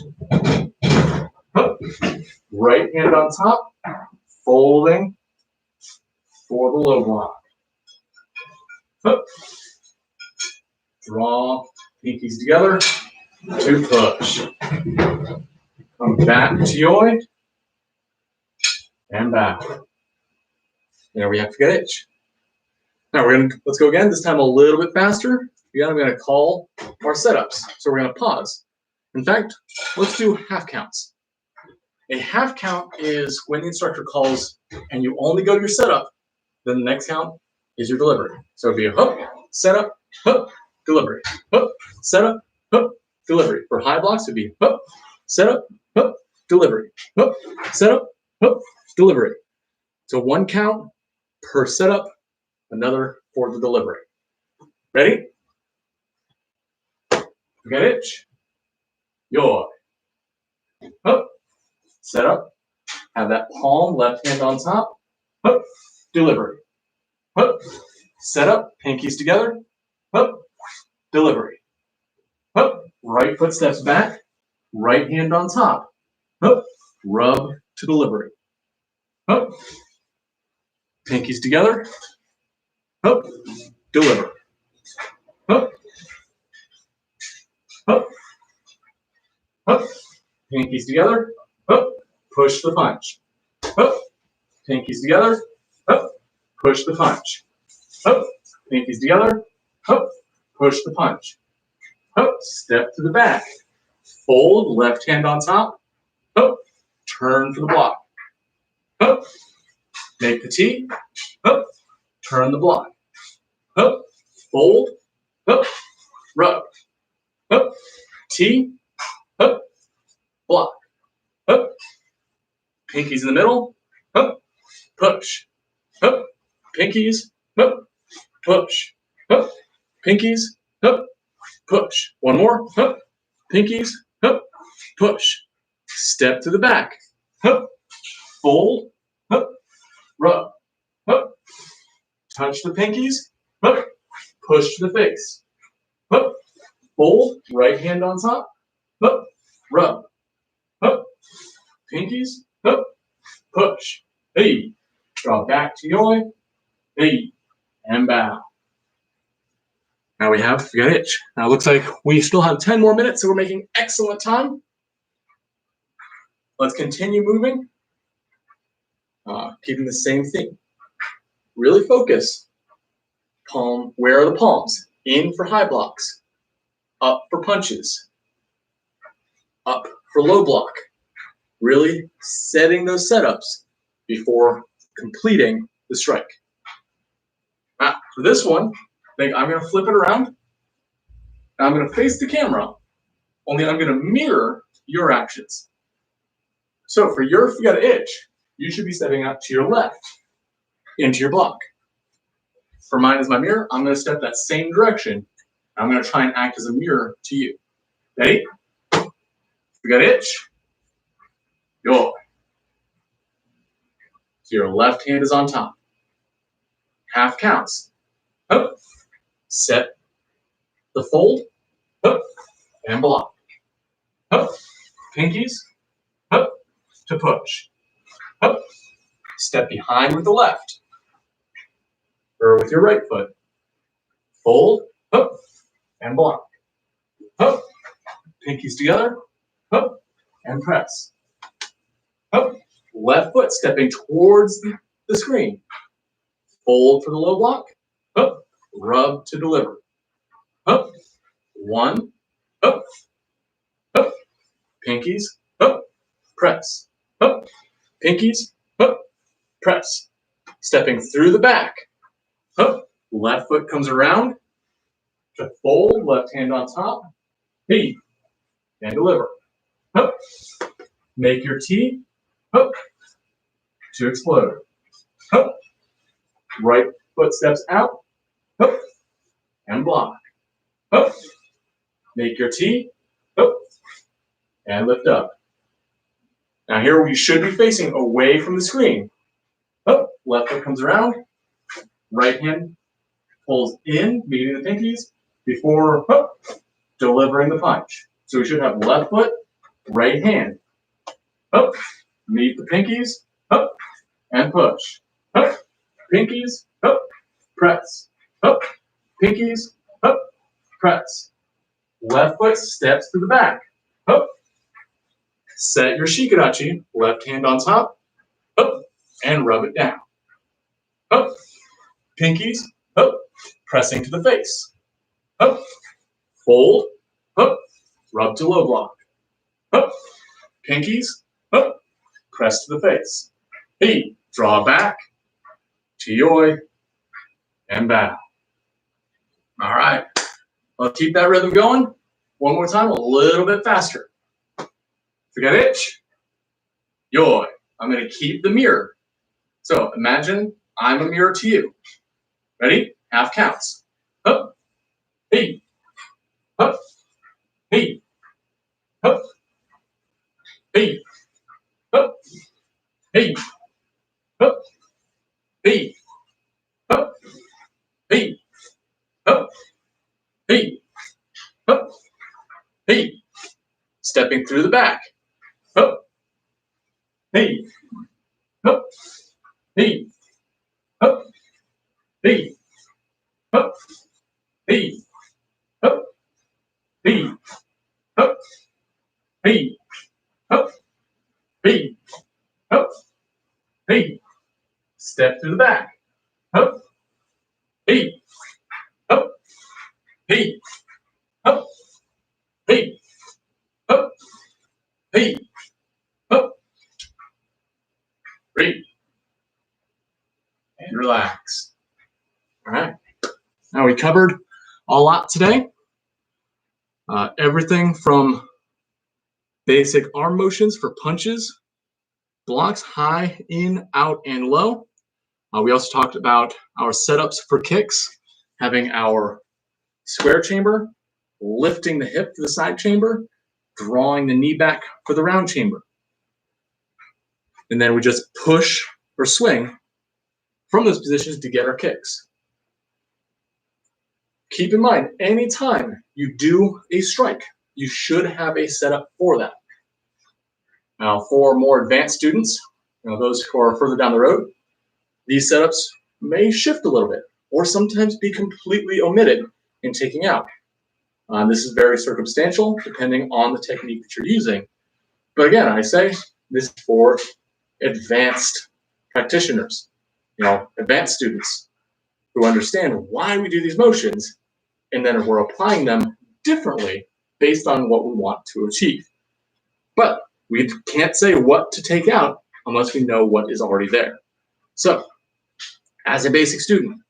Right hand on top, folding for the low block. Draw pinkies together to push. Come back to Yoi and back. There we have to get itch. Now let's go again, this time a little bit faster. Again, I'm going to call our setups. So we're going to pause. In fact, let's do half counts. A half count is when the instructor calls and you only go to your setup, then the next count is your delivery. So it'd be a hook, setup, hook, delivery. Hook, setup, hook, delivery. For high blocks, it'd be hook, setup, hook, delivery. Hook, setup, hook, delivery. So 1 count per setup, another for the delivery. Ready? Got itch. Yoi. Hook. Set up. Have that palm, left hand on top. Hook. Delivery. Hook. Set up. Pinkies together. Hook. Delivery. Hook. Right foot steps back. Right hand on top. Hook. Rub to delivery. Hook. Pinkies together. Hook. Deliver. Hook. Hook. Hook. Pinkies together. Hook. Push the punch. Hook. Pinkies together. Hook. Push the punch. Hook. Pinkies together. Hook. Push the punch. Hook. Step to the back. Fold. Left hand on top. Hook. Turn for the block. Hook. Make the T. Hook. Turn the block. Hook. Fold. Hook. Rub. Hook. T. Hook. Block. Hook. Pinkies in the middle. Hook. Push. Hook. Pinkies. Hook. Push. Hook. Pinkies. Hook. Push. One more. Hook. Pinkies. Hook. Push. Step to the back. Hook. Fold. Hook. Rub. Hook. Touch the pinkies. Hook. Push to the face. Hook. Fold. Right hand on top. Hook. Rub. Hook. Pinkies. Hook. Push. Hey. Draw back to Yoi. Hey. And bow. Now we have got itch. Now it looks like we still have 10 more minutes, so we're making excellent time. Let's continue moving. Keeping the same thing. Really focus. Palm. Where are the palms? In for high blocks. Up for punches. Up for low block. Really setting those setups before completing the strike. For this one, I'm going to flip it around, and I'm going to face the camera, only I'm going to mirror your actions. So if you got an itch, you should be stepping out to your left into your block. For mine as my mirror, I'm going to step that same direction. I'm going to try and act as a mirror to you. Ready? We got itch. Yo. So your left hand is on top. Half counts. Up. Set the fold. Up. And block. Up. Pinkies. Up. To push. Up. Step behind with the left. Or with your right foot. Fold. Up. And block. Up. Pinkies together. Up. And press. Up. Left foot stepping towards the screen. Fold for the low block. Up. Rub to deliver. Up. One. Up. Up. Pinkies. Up. Press. Up. Pinkies. Up. Press. Stepping through the back. Up. Left foot comes around to fold. Left hand on top. P. And deliver. Up. Make your T. Up. To explode. Up. Right foot steps out. Up. And block. Up. Make your T. Up. And lift up. Now here we should be facing away from the screen. Up. Left foot comes around. Right hand pulls in, meeting the pinkies, before up, delivering the punch. So we should have left foot, right hand. Up. Meet the pinkies. Up. And push. Up. Pinkies. Up. Press. Up. Pinkies. Up. Press. Left foot steps to the back. Up. Set your shikarachi. Left hand on top. Up. And rub it down. Up. Pinkies. Up. Pressing to the face. Up. Fold. Up. Rub to low block. Up. Pinkies. Up. Press to the face. Hey. Draw back. Chiyoi. And bow. All right. Let's keep that rhythm going. One more time, a little bit faster. If you got itch, yoi. I'm going to keep the mirror. So imagine I'm a mirror to you. Ready? Half counts. Up. Hey. Up. Hey. Up. Hey. Up. Hey. Up. Hey. Up. Hey. Up. Hey. Up. Hey. Stepping through the back. Up. Hey. Up. Hey. Up. Hey. Up. Hey. Up. Hey. Up. Hey. Up. Hey. Up. Hey. Step to the back. Up. Hey. Up. Hey. Up. Hey. Up. Hey. Up. Breathe. And relax. All right. Now we covered a lot today. Everything from basic arm motions for punches, blocks high, in, out, and low. We also talked about our setups for kicks, having our square chamber, lifting the hip to the side chamber, drawing the knee back for the round chamber. And then we just push or swing from those positions to get our kicks. Keep in mind, anytime you do a strike, you should have a setup for that. Now, for more advanced students, those who are further down the road, these setups may shift a little bit or sometimes be completely omitted in taking out. This is very circumstantial depending on the technique that you're using. But again, I say this is for advanced practitioners, advanced students who understand why we do these motions, and then we're applying them differently based on what we want to achieve. But we can't say what to take out unless we know what is already there. So, as a basic student,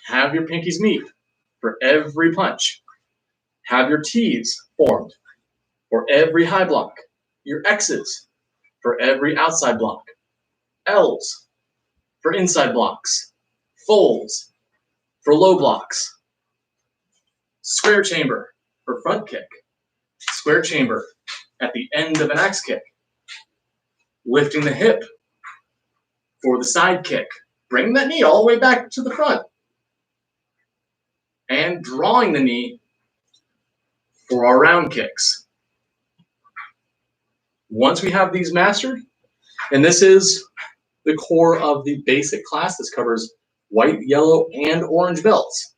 Have your pinkies meet for every punch. Have your T's formed for every high block. Your X's for every outside block. L's for inside blocks. Folds for low blocks. Square chamber for front kick. Square chamber at the end of an axe kick. Lifting the hip for the side kick. Bringing that knee all the way back to the front. And drawing the knee for our round kicks. Once we have these mastered, and this is the core of the basic class. This covers white, yellow, and orange belts.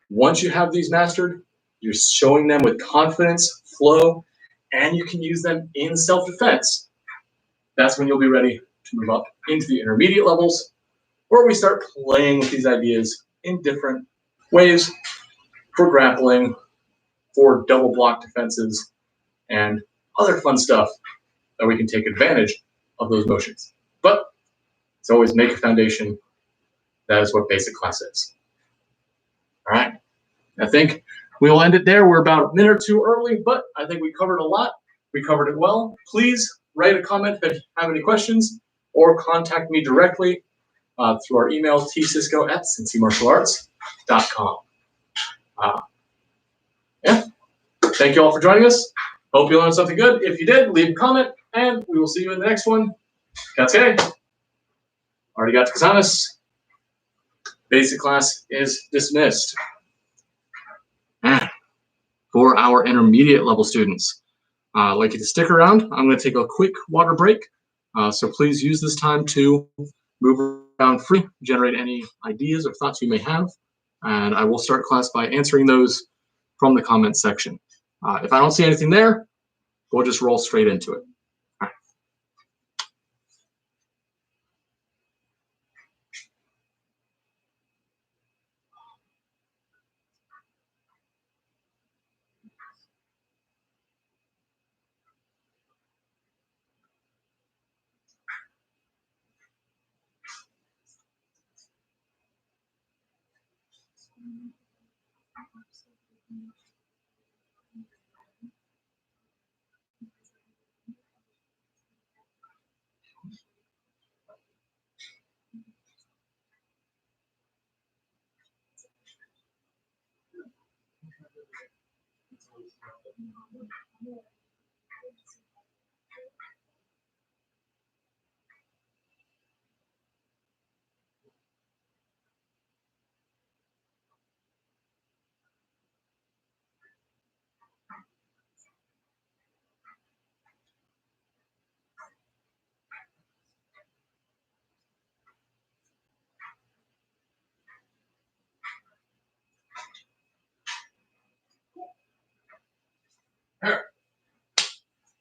Once you have these mastered, you're showing them with confidence, flow, and you can use them in self-defense. That's when you'll be ready to move up into the intermediate levels, where we start playing with these ideas in different ways for grappling, for double block defenses, and other fun stuff that we can take advantage of those motions. But it's always make a foundation. That is what basic class is. All right. I think we will end it there. We're about a minute or two early, but I think we covered a lot. We covered it well. Please write a comment if you have any questions, or contact me directly through our email, tcisco@cincymartialarts.com. Yeah. Thank you all for joining us. Hope you learned something good. If you did, leave a comment, and we will see you in the next one. Katsuke. Arigato gozaimasu. Basic class is dismissed. For our intermediate level students, I'd like you to stick around. I'm going to take a quick water break. So please use this time to move around free, generate any ideas or thoughts you may have. And I will start class by answering those from the comments section. If I don't see anything there, we'll just roll straight into it.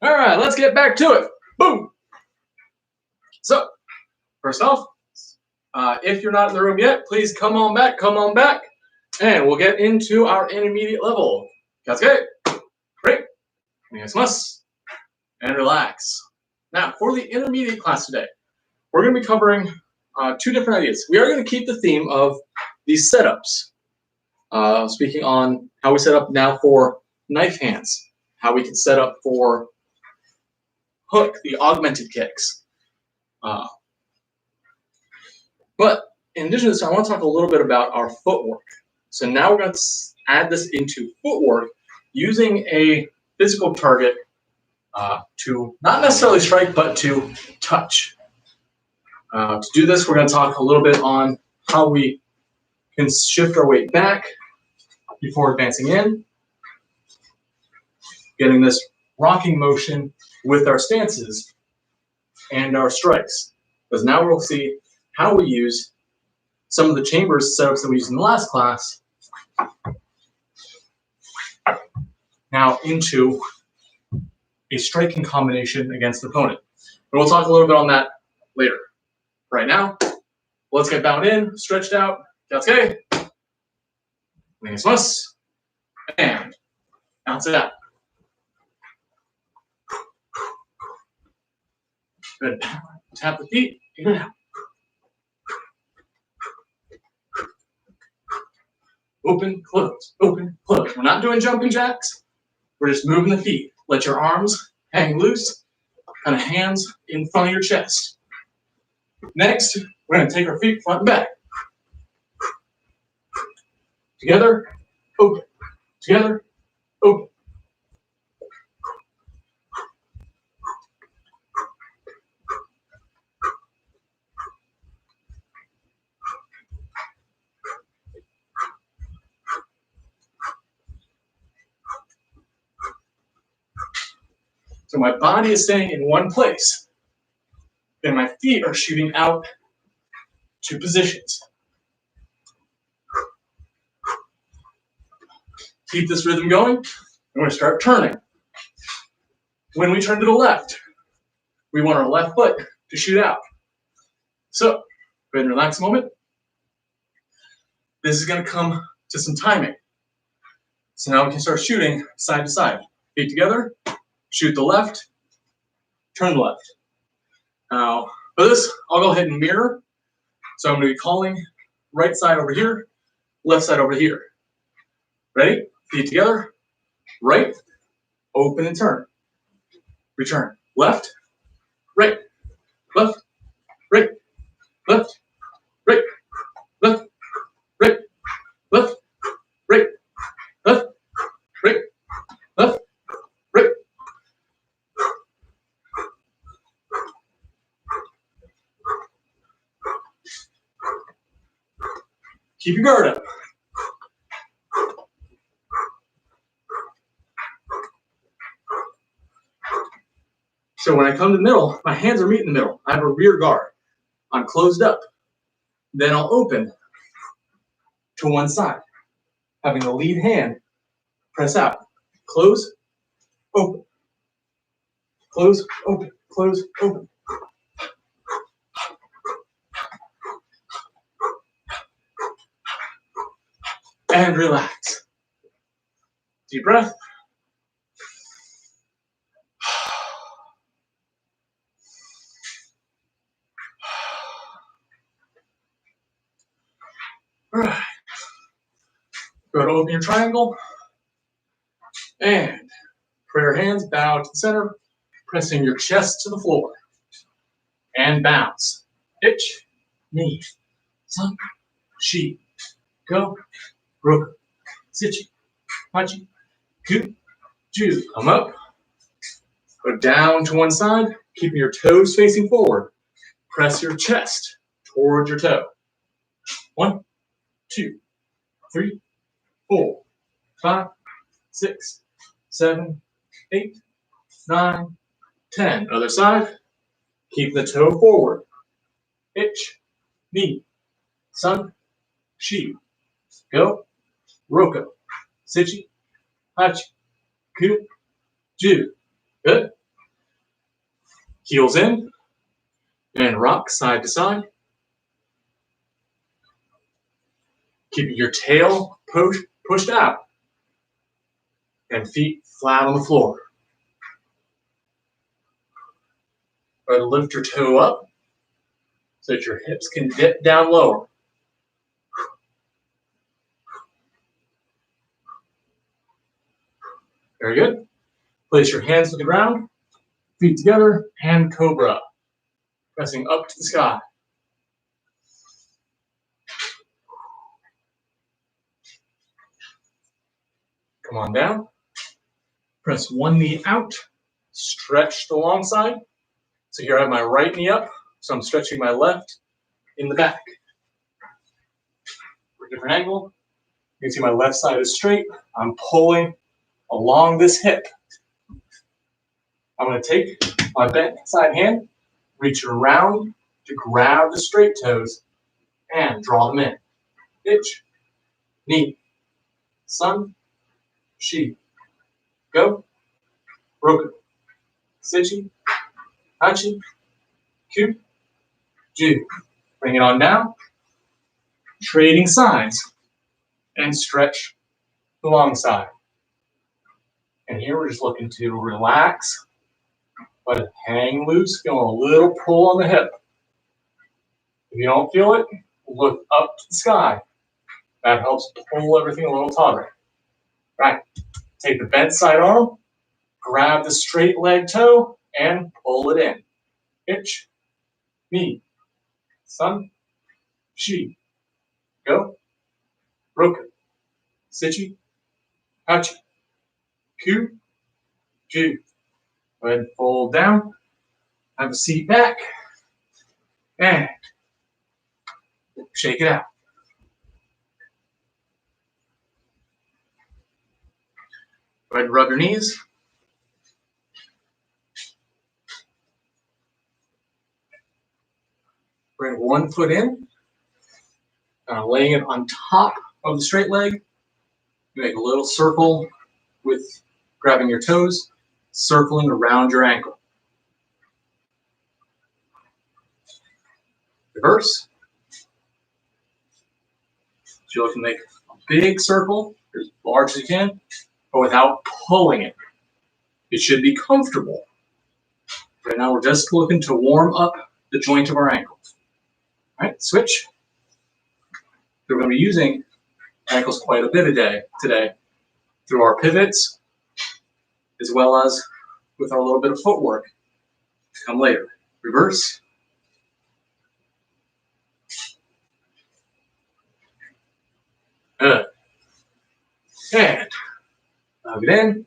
All right, let's get back to it. Boom. So, first off, if you're not in the room yet, please come on back, and we'll get into our intermediate level. Katsuke, break, and relax. Now, for the intermediate class today, we're going to be covering two different ideas. We are going to keep the theme of these setups, speaking on how we set up now for knife hands, how we can set up for hook, the augmented kicks. But in addition to this, I want to talk a little bit about our footwork. So now we're going to add this into footwork using a physical target to not necessarily strike, but to touch. To do this, we're going to talk a little bit on how we can shift our weight back before advancing in, getting this rocking motion with our stances and our strikes. Because now we'll see how we use some of the chambers setups that we used in the last class now into a striking combination against the opponent. And we'll talk a little bit on that later. Right now, let's get bound in, stretched out, Katsuke, and bounce it out. Good. Tap the feet, in and out. open, close, open, close. We're not doing jumping jacks. We're just moving the feet. Let your arms hang loose, kind of hands in front of your chest. Next, we're going to take our feet front and back. Together, open. Together, open. So my body is staying in one place. Then my feet are shooting out to positions. Keep this rhythm going. And we're going to start turning. When we turn to the left, we want our left foot to shoot out. So, go ahead and relax a moment. This is going to come to some timing. So now we can start shooting side to side. Feet together, shoot the left, turn the left. Now, for this, I'll go ahead and mirror. So I'm going to be calling right side over here, left side over here. Ready? Feet together, right, open and turn. Return. Left, right, left, right, left, right, left, right, left, right, left, right, left, right. Keep your guard up. So when I come to the middle, my hands are meeting the middle. I have a rear guard. I'm closed up. Then I'll open to one side, having the lead hand press out. Close, open. Close, open, close, open. And relax. Deep breath. All right. Go to open your triangle. And prayer hands, bow to the center, pressing your chest to the floor. And bounce. Itch, knee, sun, she, go, rook, sitchi, hachi, ku, ju. Come up. Go down to one side, keeping your toes facing forward. Press your chest towards your toe. 1, 2, 3, 4, 5, 6, 7, 8, 9, 10. Other side. Keep the toe forward. Itch, knee, sun, she, go, roko, sitchi, hachi, ku, ju. Good. Heels in and rock side to side. Keeping your tail pushed out and feet flat on the floor. Try to lift your toe up so that your hips can dip down lower. Very good. Place your hands to the ground, feet together, hand cobra, pressing up to the sky. Come on down. Press one knee out, stretch the long side. So here I have my right knee up, so I'm stretching my left in the back. For a different angle, you can see my left side is straight. I'm pulling along this hip. I'm going to take my bent side hand, reach around to grab the straight toes and draw them in. Itch, knee, sun, she, go, roku, sitchi, hachi, ku, ju. Bring it on down, trading sides, and stretch the long side. And here we're just looking to relax, let it hang loose, feeling a little pull on the hip. If you don't feel it, look up to the sky. That helps pull everything a little taut. Right. Take the bent side arm, grab the straight leg toe, and pull it in. Hitch, knee, sun, shi, go, roku, sichi, hachi, ku, ju. Go ahead and fold down, have a seat back, and shake it out. Go ahead and rub your knees. Bring one foot in, laying it on top of the straight leg. You make a little circle with grabbing your toes, circling around your ankle. Reverse. So you look to make a big circle, as large as you can, but without pulling it. It should be comfortable. Right now we're just looking to warm up the joint of our ankles. All right, switch. We're going to be using ankles quite a bit today through our pivots, as well as with our little bit of footwork to come later. Reverse. Good. And hug it in.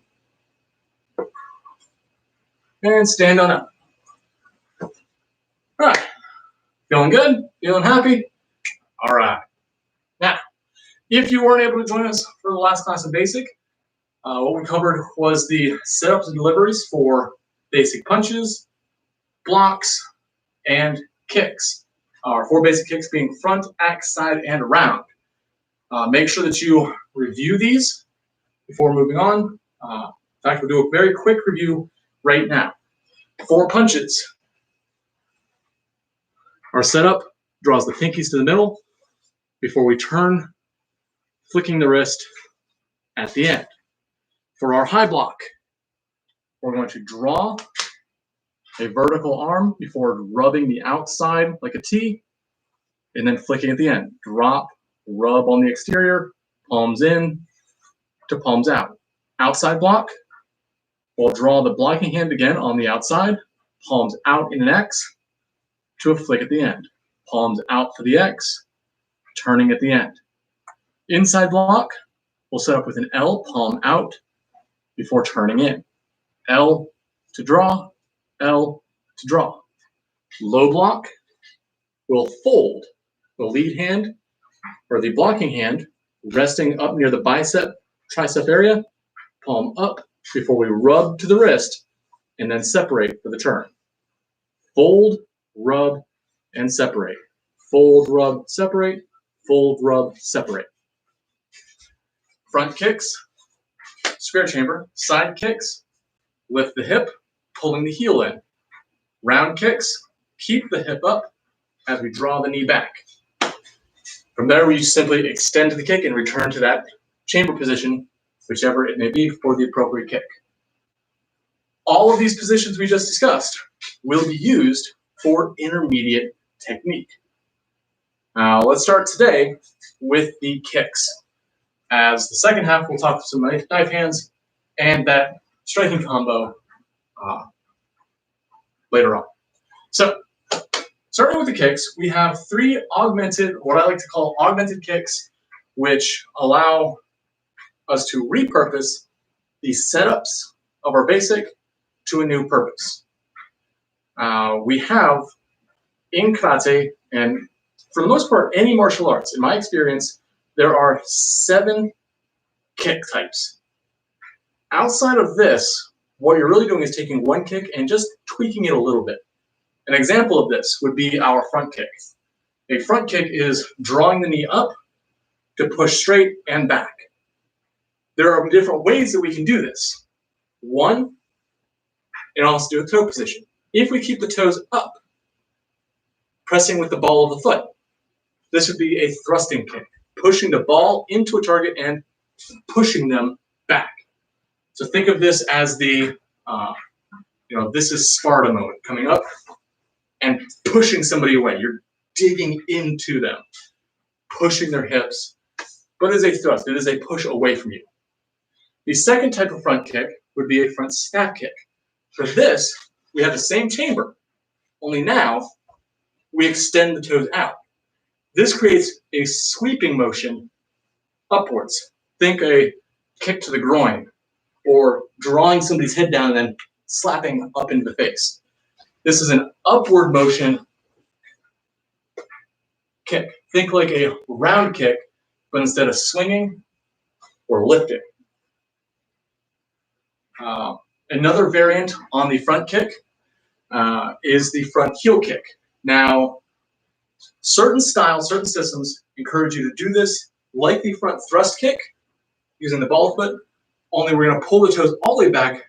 And stand on up. All right. Feeling good? Feeling happy? All right. Now, if you weren't able to join us for the last class of basic, what we covered was the setups and deliveries for basic punches, blocks, and kicks. Our 4 basic kicks being front, axe, side, and around. Make sure that you review these before moving on. In fact, we'll do a very quick review right now. 4 punches. Our setup draws the pinkies to the middle before we turn, flicking the wrist at the end. For our high block, we're going to draw a vertical arm before rubbing the outside like a T, and then flicking at the end. Drop, rub on the exterior, palms in to palms out. Outside block, we'll draw the blocking hand again on the outside, palms out in an X to a flick at the end. Palms out for the X, turning at the end. Inside block, we'll set up with an L, palm out, before turning in. L to draw, L to draw. Low block, we'll fold the lead hand or the blocking hand resting up near the bicep, tricep area, palm up before we rub to the wrist and then separate for the turn. Fold, rub, and separate. Fold, rub, separate. Fold, rub, separate. Front kicks, square chamber. Side kicks, lift the hip, pulling the heel in. Round kicks, keep the hip up as we draw the knee back. From there, we simply extend the kick and return to that chamber position, whichever it may be for the appropriate kick. All of these positions we just discussed will be used for intermediate technique. Now, let's start today with the kicks. As the second half, we'll talk some knife hands and that striking combo later on. So, starting with the kicks, we have 3 augmented, what I like to call augmented kicks, which allow us to repurpose the setups of our basic to a new purpose. We have in karate, and for the most part, any martial arts, in my experience, there are 7 kick types. Outside of this, what you're really doing is taking one kick and just tweaking it a little bit. An example of this would be our front kick. A front kick is drawing the knee up to push straight and back. There are different ways that we can do this. One, it also do a toe position. If we keep the toes up, pressing with the ball of the foot, this would be a thrusting kick, pushing the ball into a target and pushing them back. So think of this as the, this is Sparta mode, coming up and pushing somebody away. You're digging into them, pushing their hips, but it is a thrust. It is a push away from you. The second type of front kick would be a front snap kick. For this, we have the same chamber, only now we extend the toes out. This creates a sweeping motion upwards. Think a kick to the groin, or drawing somebody's head down and then slapping up into the face. This is an upward motion kick. Think like a round kick, but instead of swinging or lifting. Another variant on the front kick is the front heel kick. Now, certain styles, certain systems encourage you to do this like the front thrust kick using the ball foot, only we're going to pull the toes all the way back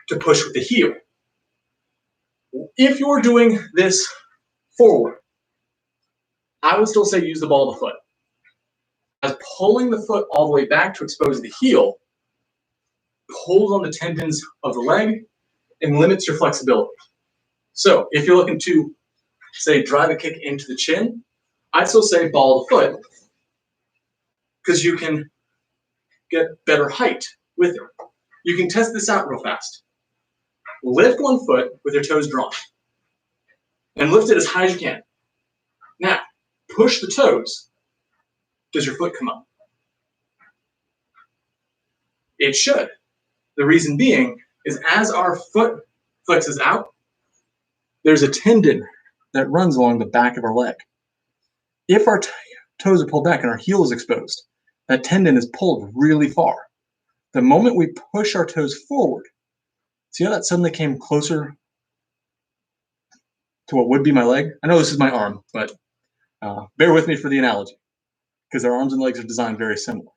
to push with the heel. If you're doing this forward, I would still say use the ball of the foot. As pulling the foot all the way back to expose the heel pulls on the tendons of the leg and limits your flexibility. So if you're looking to, say, drive a kick into the chin, I'd still say ball of the foot, because you can get better height with it. You can test this out real fast. Lift one foot with your toes drawn and lift it as high as you can. Now, push the toes. Does your foot come up? It should. The reason being is as our foot flexes out, there's a tendon that runs along the back of our leg. If our toes are pulled back and our heel is exposed, that tendon is pulled really far. The moment we push our toes forward, see how that suddenly came closer to what would be my leg? I know this is my arm, but bear with me for the analogy, because our arms and legs are designed very similar.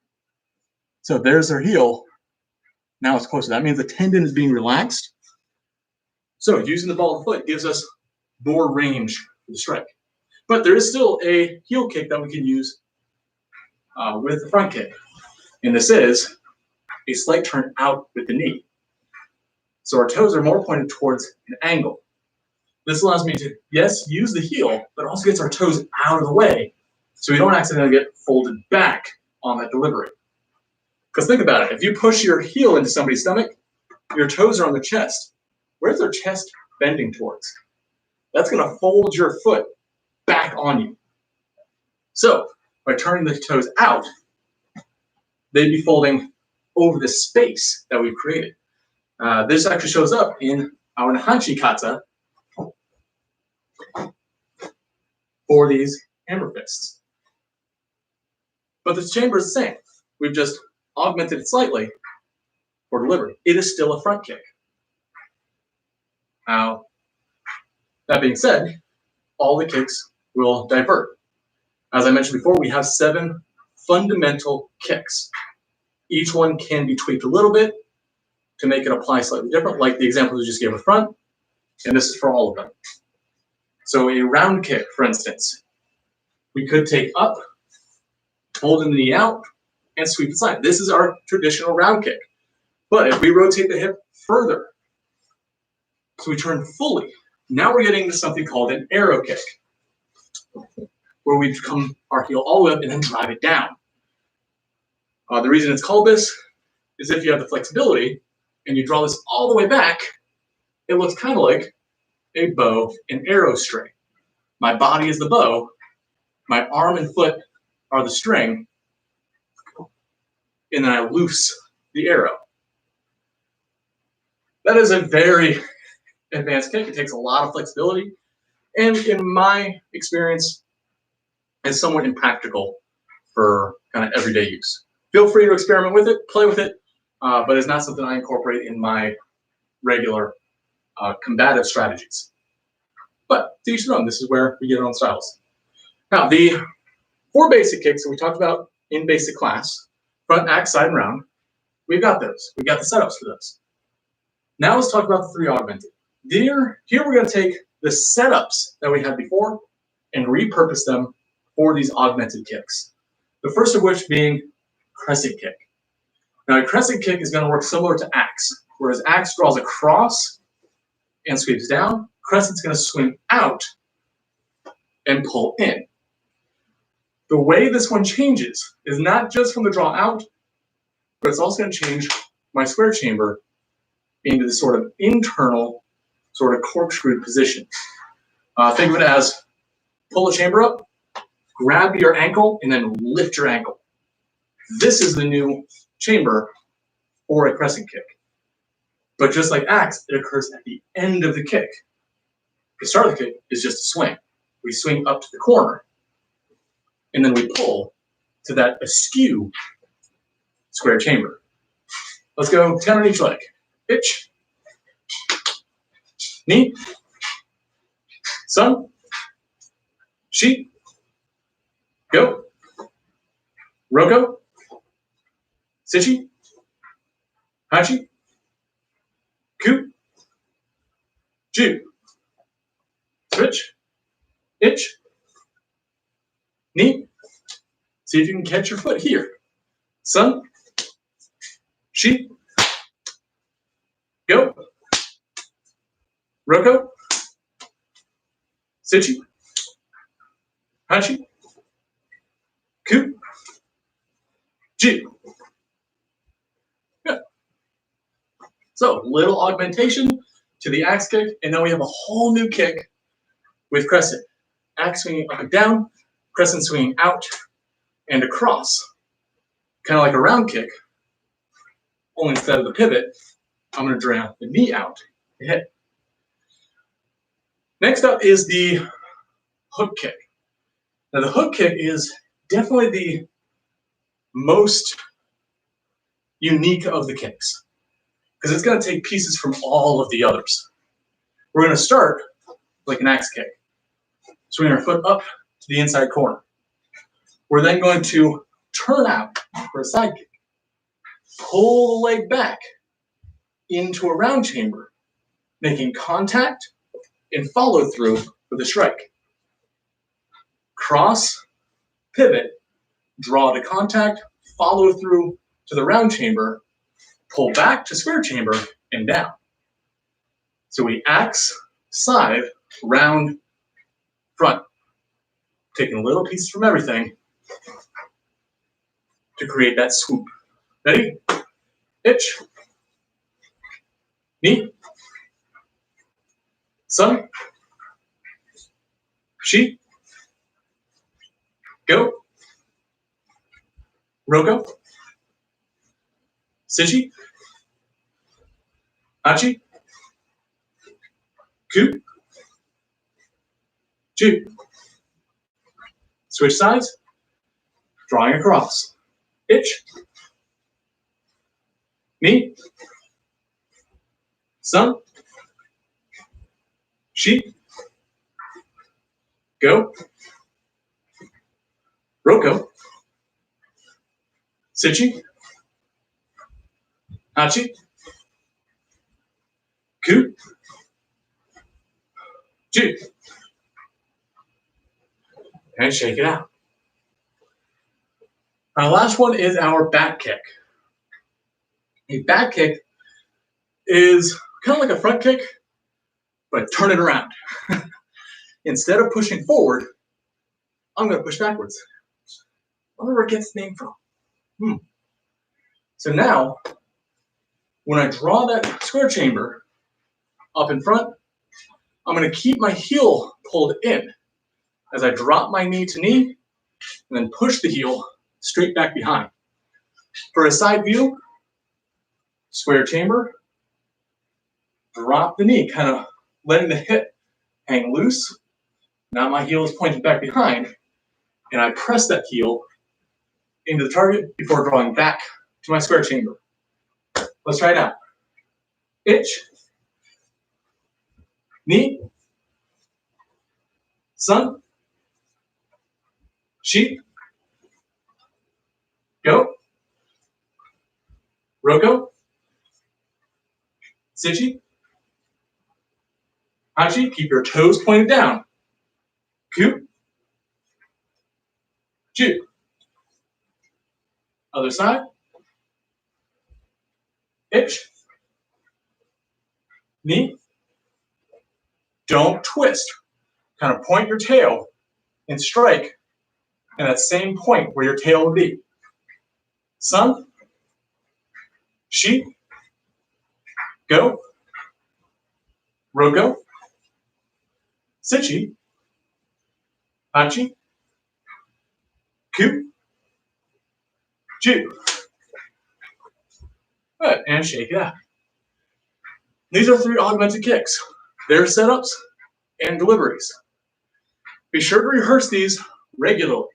So there's our heel. Now it's closer. That means the tendon is being relaxed. So using the ball of the foot gives us more range for the strike. But there is still a heel kick that we can use with the front kick. And this is a slight turn out with the knee. So our toes are more pointed towards an angle. This allows me to, yes, use the heel, but it also gets our toes out of the way so we don't accidentally get folded back on that delivery. Because think about it, if you push your heel into somebody's stomach, your toes are on the chest. Where's their chest bending towards? That's going to fold your foot back on you. So by turning the toes out, they'd be folding over the space that we've created. This actually shows up in our Nihonchi kata for these hammer fists. But the chamber is the same. We've just augmented it slightly for delivery. It is still a front kick. Now, that being said, all the kicks will divert. As I mentioned before, we have 7 fundamental kicks. Each one can be tweaked a little bit to make it apply slightly different, like the example we just gave with front, and this is for all of them. So a round kick, for instance, we could take up, holding the knee out, and sweep aside. This is our traditional round kick. But if we rotate the hip further, so we turn fully, now we're getting into something called an arrow kick, where we come our heel all the way up and then drive it down. The reason it's called this is if you have the flexibility and you draw this all the way back, it looks kind of like a bow and arrow string. My body is the bow, my arm and foot are the string, and then I loose the arrow. That is a very advanced kick. It takes a lot of flexibility, and in my experience, is somewhat impractical for kind of everyday use. Feel free to experiment with it, play with it, but it's not something I incorporate in my regular combative strategies. But to each their own, this is where we get our own styles. Now, the 4 basic kicks that we talked about in basic class, front, axe, side, and round, we've got those. We've got the setups for those. Now let's talk about the 3 augmented. Here we're going to take the setups that we had before and repurpose them for these augmented kicks. The first of which being crescent kick. Now, a crescent kick is going to work similar to axe, whereas axe draws across and sweeps down. Crescent's going to swing out and pull in. The way this one changes is not just from the draw out, but it's also going to change my square chamber into this sort of internal, sort of corkscrew position. Think of it as pull the chamber up, grab your ankle, and then lift your ankle. This is the new chamber for a crescent kick. But just like axe, it occurs at the end of the kick. The start of the kick is just a swing. We swing up to the corner, and then we pull to that askew square chamber. Let's go 10 on each leg. Pitch. Knee. Sun. Sheep. Go. Roko. Sichi. Hachi. Ku. Ju. Switch. Itch. Knee. See if you can catch your foot here. Sun. Sheep. Go. Roko. Sichi. Hachi. Ku. Ju. Good. So, little augmentation to the axe kick, and now we have a whole new kick with crescent. Axe swinging up and down, crescent swinging out and across. Kind of like a round kick, only instead of the pivot, I'm going to draw the knee out to hit. Next up is the hook kick. Now the hook kick is definitely the most unique of the kicks because it's going to take pieces from all of the others. We're going to start like an axe kick. Swing our foot up to the inside corner. We're then going to turn out for a side kick. Pull the leg back into a round chamber, making contact and follow through with a strike. Cross, pivot, draw to contact, follow through to the round chamber, pull back to square chamber, and down. So we axe, side, round, front, taking little pieces from everything to create that swoop. Ready? Itch. Knee. Sun. Sheep. Go. Roko. Sichi. Hachi. Ku. Ju. Switch sides. Drawing across. Itch. Knee. Sun. Sheep. Go. Roko. Sichi. Hachi. Ku. Ju. And shake it out. Our last one is our back kick. A back kick is kind of like a front kick, but turn it around. Instead of pushing forward, I'm going to push backwards. I wonder where it gets the name from. So now, when I draw that square chamber up in front, I'm going to keep my heel pulled in as I drop my knee to knee and then push the heel straight back behind. For a side view, square chamber, drop the knee, kind of letting the hip hang loose. Now my heel is pointed back behind, and I press that heel into the target before drawing back to my square chamber. Let's try it out. Itch. Knee. Sun. Sheep. Go. Roko. Sichi. Hachi. Keep your toes pointed down. Ku. Ju. Other side. Itch. Knee. Don't twist. Kind of point your tail and strike and that same point where your tail would be. Sun, sheep, go, roko, sichi, hachi, ku, ju. Good, and shake it out. These are 3 augmented kicks. They're setups and deliveries. Be sure to rehearse these regularly,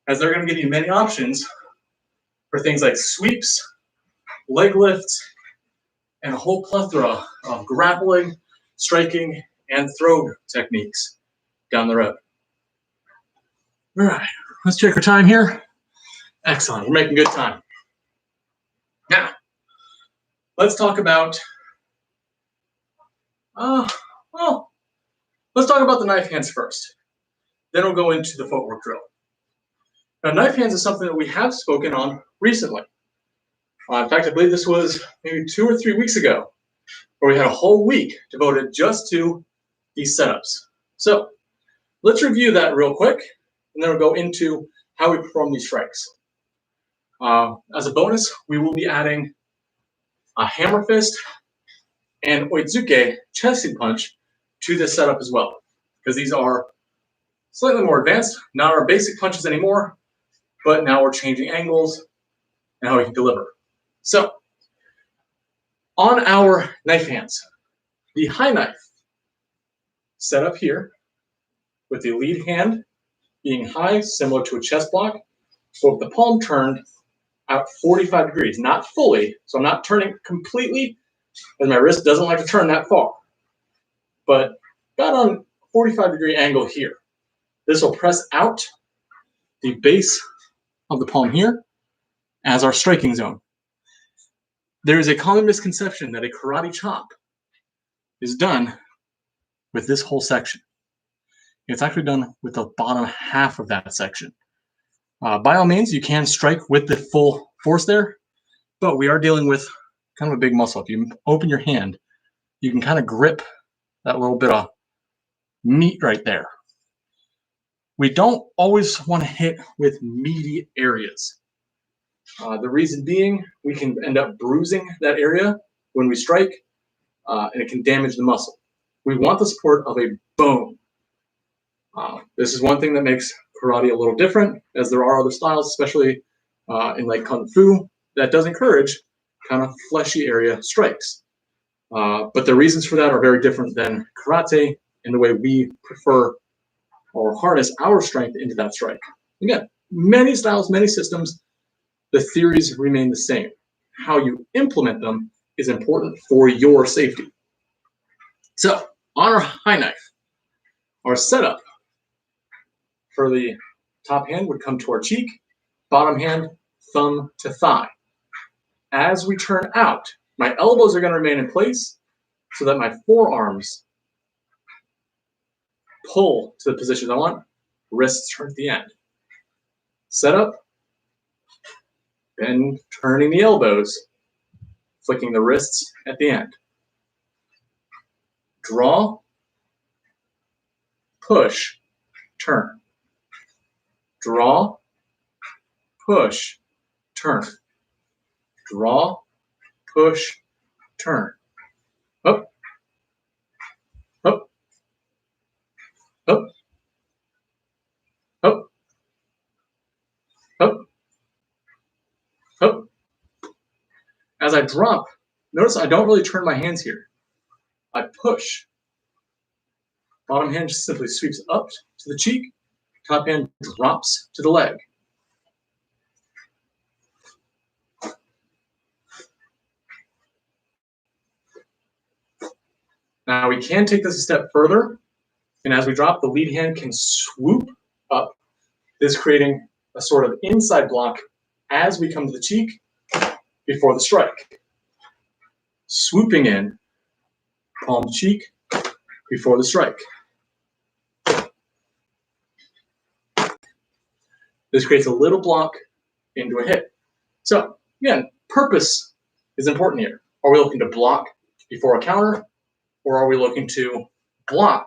as they're going to give you many options for things like sweeps, leg lifts, and a whole plethora of grappling, striking, and throw techniques down the road. All right, let's check our time here. Excellent, we're making good time. Now, let's talk about, let's talk about the knife hands first. Then we'll go into the footwork drill. Now, knife hands is something that we have spoken on recently. In fact, I believe this was maybe 2 or 3 weeks ago, where we had a whole week devoted just to these setups. So let's review that real quick, and then we'll go into how we perform these strikes. As a bonus, we will be adding a hammer fist and oitsuke chested punch to this setup as well, because these are slightly more advanced, not our basic punches anymore, but now we're changing angles and how we can deliver. So, on our knife hands, the high knife set up here with the lead hand being high, similar to a chest block, but with the palm turned out 45 degrees, not fully, so I'm not turning completely, as my wrist doesn't like to turn that far, but about on a 45-degree angle here. This will press out the base of the palm here as our striking zone. There is a common misconception that a karate chop is done with this whole section. It's actually done with the bottom half of that section. By all means, you can strike with the full force there, but we are dealing with kind of a big muscle. If you open your hand, you can kind of grip that little bit of meat right there. We don't always want to hit with meaty areas. The reason being, we can end up bruising that area when we strike, and it can damage the muscle. We want the support of a bone. This is one thing that makes karate a little different, as there are other styles, especially in like Kung Fu, that does encourage kind of fleshy area strikes. But the reasons for that are very different than karate in the way we prefer or harness our strength into that strike. Again, many styles, many systems, the theories remain the same. How you implement them is important for your safety. So, on our high knife, our setup for the top hand would come to our cheek, bottom hand, thumb to thigh. As we turn out, my elbows are going to remain in place so that my forearms pull to the position I want, wrists turn at the end. Set up, then turning the elbows, flicking the wrists at the end. Draw, push, turn. Draw, push, turn. Draw, push, turn. Up, up, up, up, up, up. As I drop, notice I don't really turn my hands here. I push. Bottom hand just simply sweeps up to the cheek. Top hand drops to the leg. Now we can take this a step further, and as we drop, the lead hand can swoop up, this creating a sort of inside block as we come to the cheek before the strike. Swooping in, palm to cheek before the strike. This creates a little block into a hit. So again, purpose is important here. Are we looking to block before a counter, or are we looking to block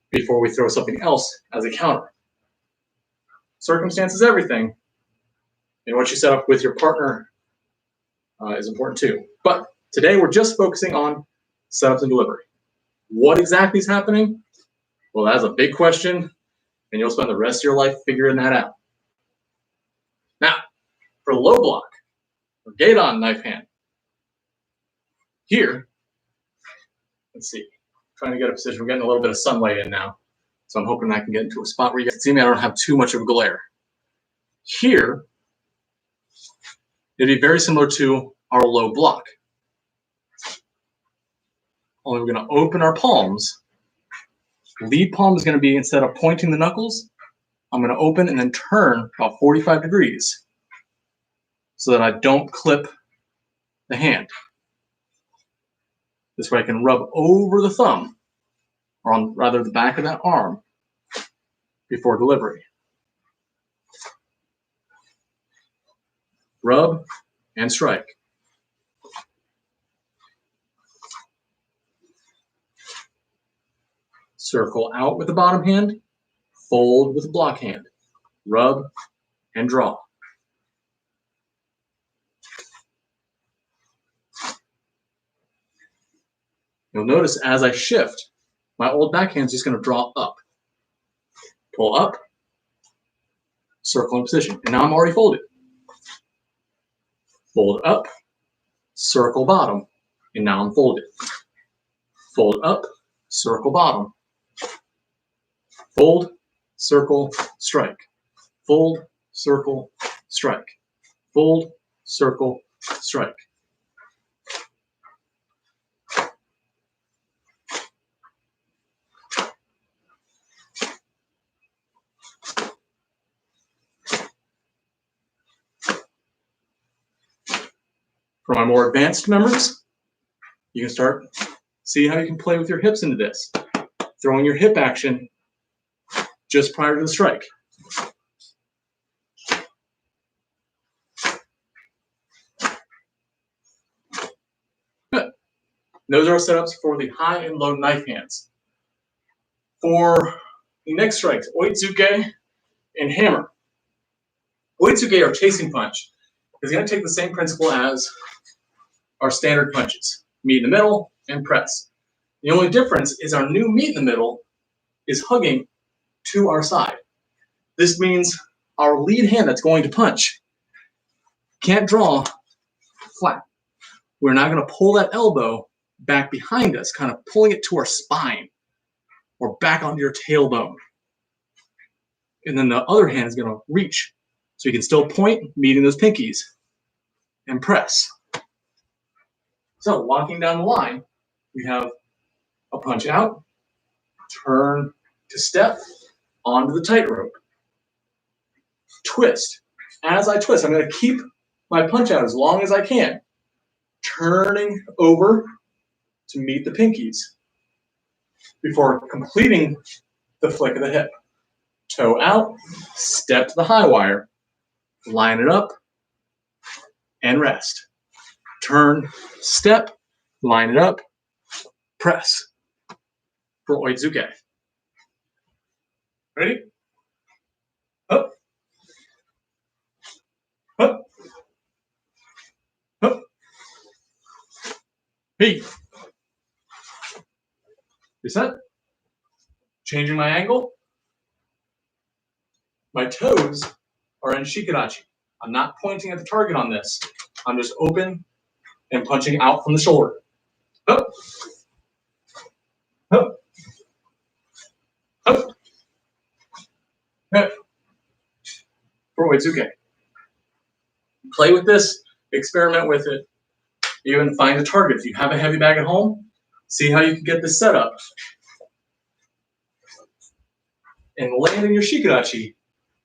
before we throw something else as a counter? circumstance is everything, and what you set up with your partner is important too. But today we're just focusing on setups and delivery. What exactly is happening? Well, that's a big question, and you'll spend the rest of your life figuring that out. Now, for low block or gate on knife hand, here, let's see, trying to get a position. We're getting a little bit of sunlight in now, so I'm hoping I can get into a spot where you can see me. I don't have too much of a glare. Here, it'd be very similar to our low block. Only we're going to open our palms. Lead palm is going to be, instead of pointing the knuckles, I'm going to open and then turn about 45 degrees so that I don't clip the hand. This way I can rub over the thumb, or on rather the back of that arm, before delivery. Rub and strike. Circle out with the bottom hand, fold with the block hand. Rub and draw. You'll notice as I shift, my old backhand is just going to draw up. Pull up, circle in position. And now I'm already folded. Fold up, circle bottom, and now I'm folded. Fold up, circle bottom. Fold, circle, strike. Fold, circle, strike. Fold, circle, strike. For my more advanced members, you can start, see how you can play with your hips into this. Throwing your hip action just prior to the strike. Good. Those are our setups for the high and low knife hands. For the next strikes, oitsuke and hammer. Oitsuke, or chasing punch, is going to take the same principle as our standard punches. Meet in the middle and press. The only difference is our new meet in the middle is hugging to our side. This means our lead hand that's going to punch can't draw flat. We're now going to pull that elbow back behind us, kind of pulling it to our spine or back onto your tailbone. And then the other hand is going to reach. So you can still point, meeting those pinkies, and press. So walking down the line, we have a punch out, turn to step, onto the tightrope. Twist. As I twist, I'm going to keep my punch out as long as I can. Turning over to meet the pinkies before completing the flick of the hip. Toe out, step to the high wire, line it up, and rest. Turn, step, line it up, press for oitsuke. Ready? Up, up, up. Hey. Reset. Changing my angle. My toes are in shikarachi. I'm not pointing at the target on this. I'm just open and punching out from the shoulder. Up. Up. Up. Up. For oitsuke. Play with this. Experiment with it. Even find a target. If you have a heavy bag at home, see how you can get this set up. And land in your shikarachi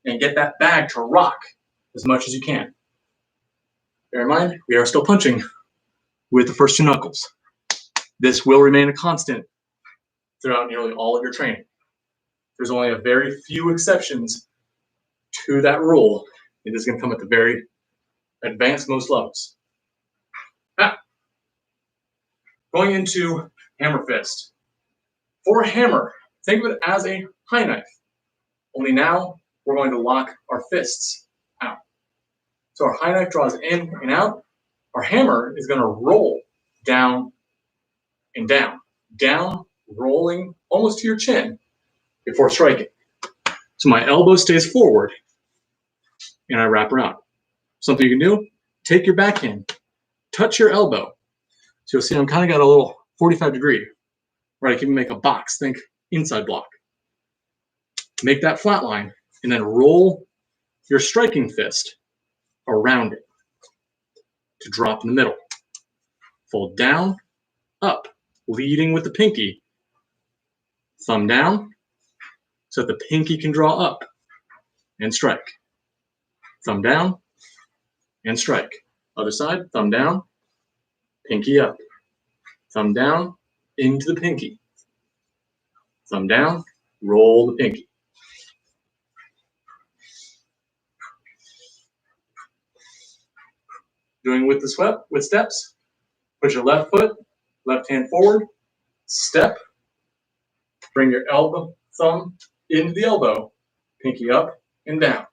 and get that bag to rock as much as you can. Bear in mind, we are still punching with the first two knuckles. This will remain a constant throughout nearly all of your training. There's only a very few exceptions to that rule. It is going to come at the very advanced most levels. Now, going into hammer fist. For a hammer, think of it as a high knife. Only now we're going to lock our fists out. So our high knife draws in and out. Our hammer is going to roll down and down, down, rolling almost to your chin before striking. So my elbow stays forward and I wrap around. Something you can do, take your backhand, touch your elbow. So you'll see I'm kind of got a little 45 degree, right? I can make a box, think inside block. Make that flat line and then roll your striking fist around it to drop in the middle. Fold down, up, leading with the pinky. Thumb down so that the pinky can draw up and strike. Thumb down and strike. Other side, thumb down, pinky up. Thumb down into the pinky. Thumb down, roll the pinky. Doing with the sweep, with steps, put your left foot, left hand forward, step, bring your elbow, thumb into the elbow, pinky up and down.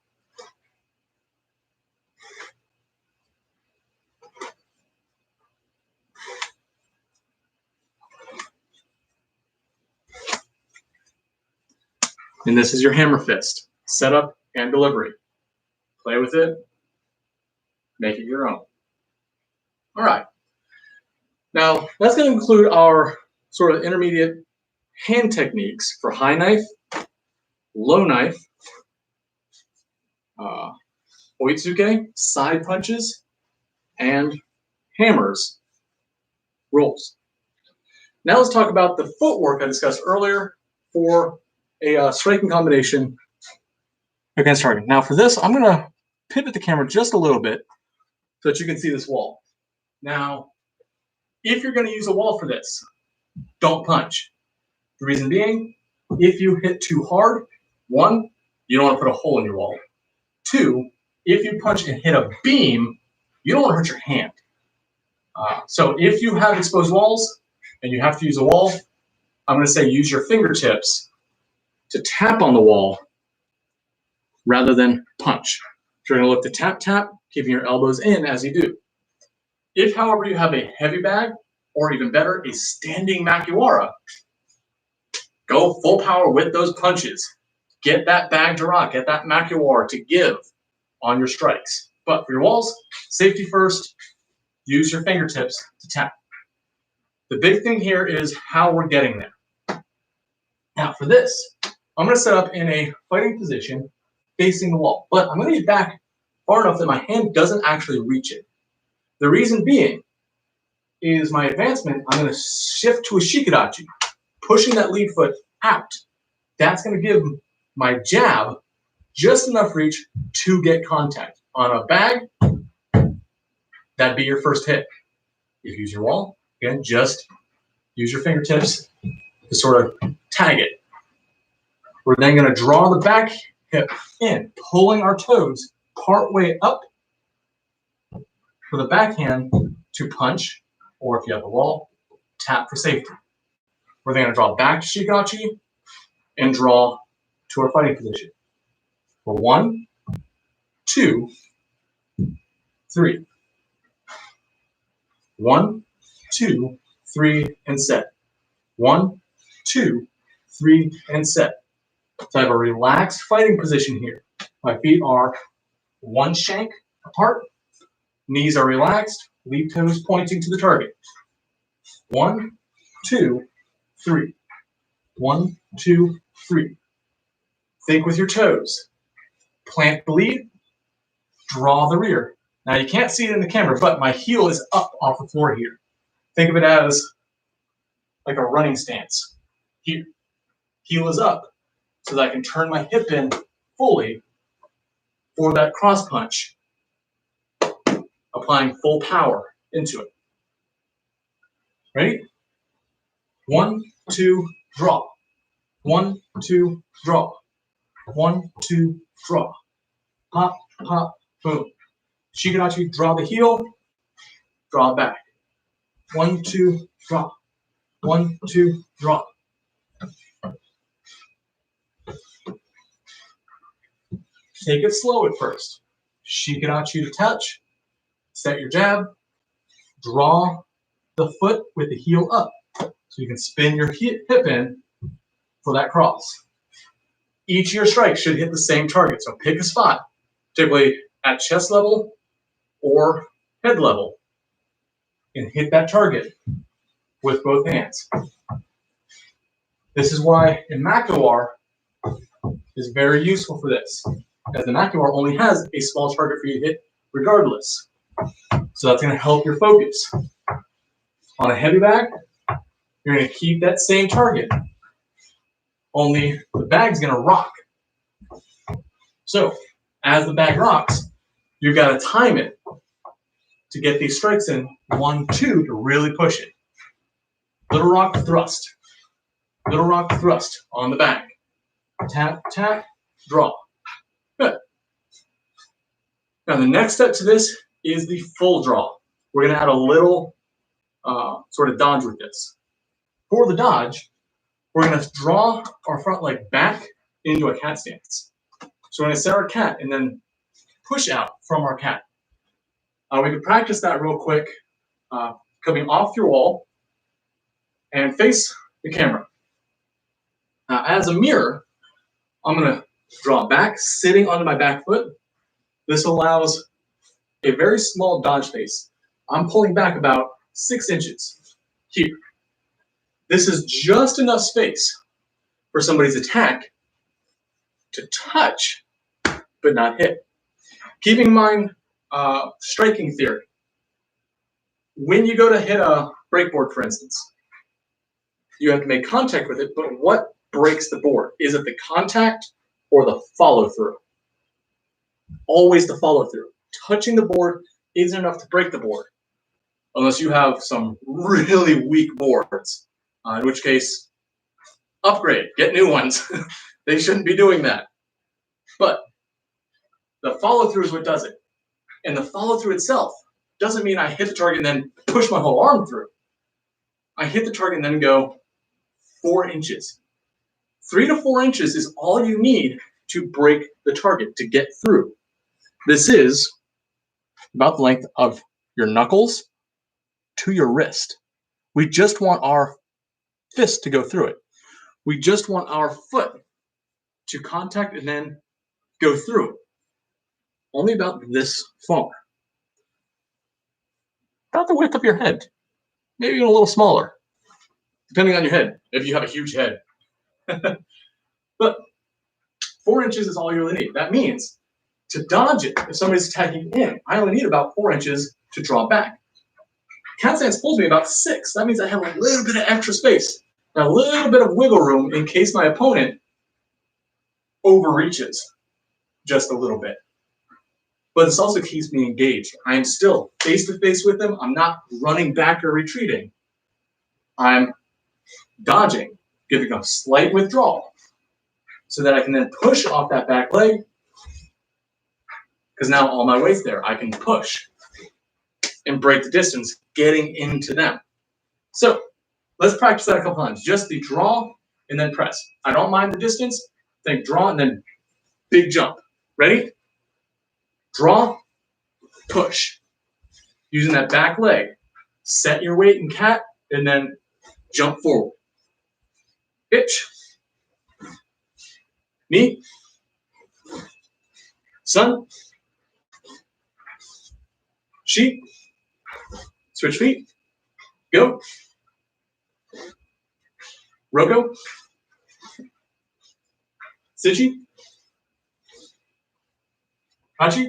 And this is your hammer fist, setup and delivery. Play with it, make it your own. All right. Now, that's going to include our sort of intermediate hand techniques for high knife, low knife, oitsuke, side punches, and hammers, rolls. Now let's talk about the footwork I discussed earlier for a striking combination against target. Now for this, I'm going to pivot the camera just a little bit so that you can see this wall. Now, if you're going to use a wall for this, don't punch. The reason being, if you hit too hard, one, you don't want to put a hole in your wall. Two, if you punch and hit a beam, you don't want to hurt your hand. So if you have exposed walls and you have to use a wall, I'm going to say use your fingertips to tap on the wall rather than punch. So you're going to look to tap, tap, keeping your elbows in as you do. If, however, you have a heavy bag, or even better, a standing makiwara, go full power with those punches. Get that bag to rock, get that makiwara to give on your strikes. But for your walls, safety first, use your fingertips to tap. The big thing here is how we're getting there. Now for this, I'm going to set up in a fighting position facing the wall, but I'm going to get back far enough that my hand doesn't actually reach it. The reason being is my advancement, I'm going to shift to a shikadachi, pushing that lead foot out. That's going to give my jab just enough reach to get contact. On a bag, that'd be your first hit. If you use your wall, again, just use your fingertips to sort of tag it. We're then going to draw the back hip in, pulling our toes part way up for the backhand to punch, or if you have a wall, tap for safety. We're then going to draw back to shikadachi and draw to our fighting position. For 1, 2, 3. 1, 2, 3, and set. 1, 2, 3, and set. So I have a relaxed fighting position here. My feet are one shank apart. Knees are relaxed. Lead toes pointing to the target. 1, 2, 3. 1, 2, 3. Think with your toes. Plant the lead. Draw the rear. Now you can't see it in the camera, but my heel is up off the floor here. Think of it as like a running stance. Here. Heel is up so that I can turn my hip in fully for that cross punch, applying full power into it. Ready? 1, 2, draw. 1, 2, draw. 1, 2, draw. Hop, hop, boom. Shikadachi, draw the heel, draw back. 1, 2, draw. 1, 2, draw. take it slow at first. Shikadachi to touch, set your jab, draw the foot with the heel up. So you can spin your hip in for that cross. Each of your strikes should hit the same target. So pick a spot, typically at chest level or head level, and hit that target with both hands. This is why a Makiwar is very useful for this, as the Makiwar only has a small target for you to hit regardless. So that's going to help your focus. On a heavy bag, you're going to keep that same target, only the bag's going to rock. So as the bag rocks, you've got to time it to get these strikes in 1, 2 to really push it. Little rock thrust. Little rock thrust on the bag. Tap, tap, draw. Good. Now the next step to this is the full draw. We're going to add a little sort of dodge with this. For the dodge, we're going to draw our front leg back into a cat stance. So we're going to set our cat and then push out from our cat. We can practice that real quick, coming off your wall and face the camera. As a mirror, I'm going to draw back, sitting onto my back foot. This allows a very small dodge face. I'm pulling back about 6 inches here. This is just enough space for somebody's attack to touch, but not hit. Keeping in mind striking theory. When you go to hit a breakboard, for instance, you have to make contact with it, but what breaks the board? Is it the contact or the follow-through? Always the follow-through. Touching the board isn't enough to break the board, unless you have some really weak boards, in which case, upgrade, get new ones. They shouldn't be doing that. But the follow-through is what does it. And the follow-through itself doesn't mean I hit the target and then push my whole arm through. I hit the target and then go 4 inches. 3 to 4 inches is all you need to break the target, to get through. This is about the length of your knuckles to your wrist. We just want our fist to go through it. We just want our foot to contact and then go through it. Only about this far. About the width of your head. Maybe even a little smaller, depending on your head, if you have a huge head. But 4 inches is all you really need. That means to dodge it, if somebody's attacking in, I only need about 4 inches to draw back. Cat stance pulls me about 6. That means I have a little bit of extra space, and a little bit of wiggle room in case my opponent overreaches just a little bit. But this also keeps me engaged. I am still face-to-face with them. I'm not running back or retreating. I'm dodging, giving a slight withdrawal, so that I can then push off that back leg, because now all my weight's there. I can push and break the distance, getting into them. So let's practice that a couple times. Just the draw and then press. I don't mind the distance. Think draw and then big jump. Ready? Draw, push. Using that back leg. Set your weight in cat and then jump forward. Pitch. Knee. Sun. Sheep. Switch feet. Go. Roko. Sichi. Hachi.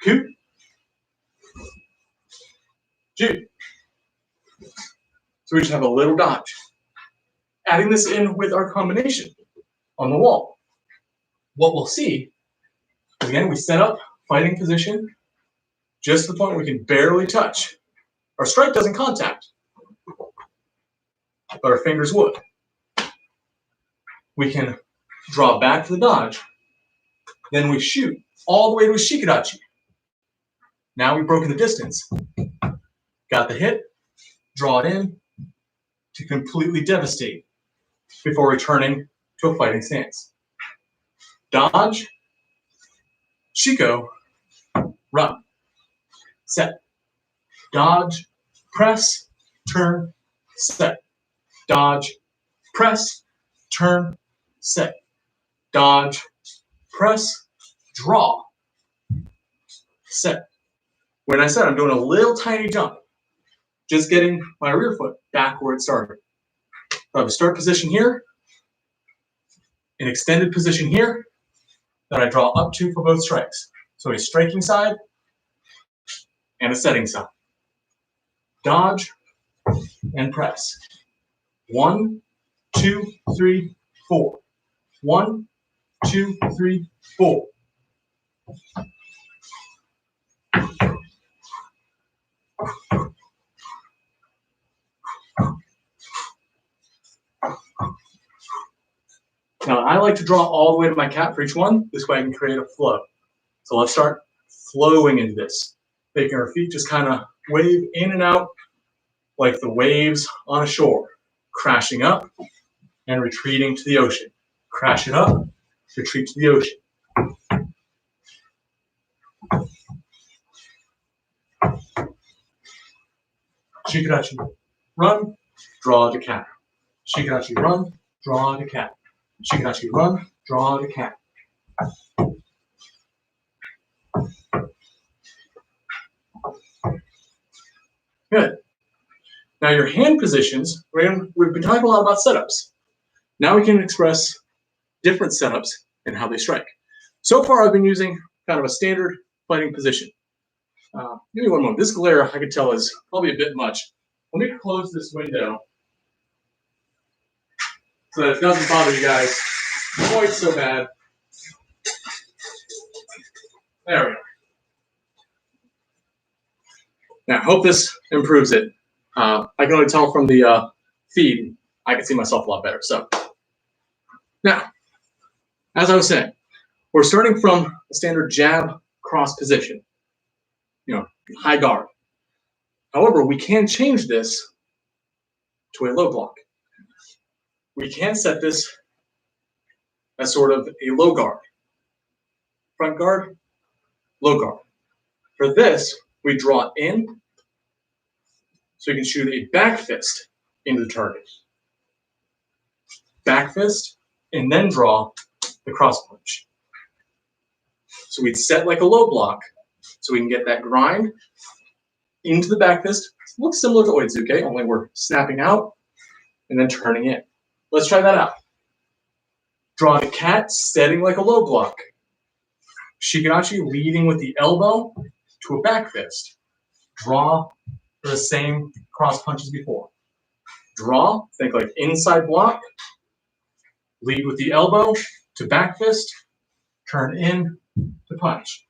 Ku. Ju. So we just have a little dodge. Adding this in with our combination on the wall. What we'll see, again, we set up fighting position just to the point where we can barely touch. Our strike doesn't contact, but our fingers would. We can draw back to the dodge, then we shoot all the way to a shikadachi. Now we've broken the distance. Got the hit, draw it in to completely devastate before returning to a fighting stance. dodge, shiko, run, set, dodge, press, turn, set, dodge, press, turn, set, dodge, press, draw, set. When I said I'm doing a little tiny jump, just getting my rear foot back where it started. I have a start position here, an extended position here, that I draw up to for both strikes. So a striking side and a setting side. Dodge and press. 1, 2, 3, 4. 1, 2, 3, 4. Now I like to draw all the way to my cat for each one. This way I can create a flow. So let's start flowing into this. Making our feet just kind of wave in and out like the waves on a shore. Crashing up and retreating to the ocean. Crash it up, retreat to the ocean. Shikarachi, run, draw to cat. Shikarachi, run, draw to cat. Shikarachi, run, draw to cat. Good. Now your hand positions, we've been talking a lot about setups. Now we can express different setups and how they strike. So far I've been using kind of a standard fighting position. Give me one moment. This glare I can tell is probably a bit much. Let me close this window so that it doesn't bother you guys quite so bad. There we go. Now I hope this improves it. I can only tell from the feed, I can see myself a lot better. So now, as I was saying, we're starting from a standard jab cross position, high guard. However, we can change this to a low block. We can set this as sort of a low guard. Front guard, low guard. For this, we draw in, so you can shoot a back fist into the target. Back fist, and then draw the cross punch. So we'd set like a low block, so we can get that grind into the back fist. It looks similar to Oizuke, only we're snapping out and then turning in. Let's try that out. Draw the cat, setting like a low block. Shikarachi leading with the elbow to a back fist. Draw for the same cross punch as before. Draw, think like inside block. Lead with the elbow to back fist. Turn in to punch.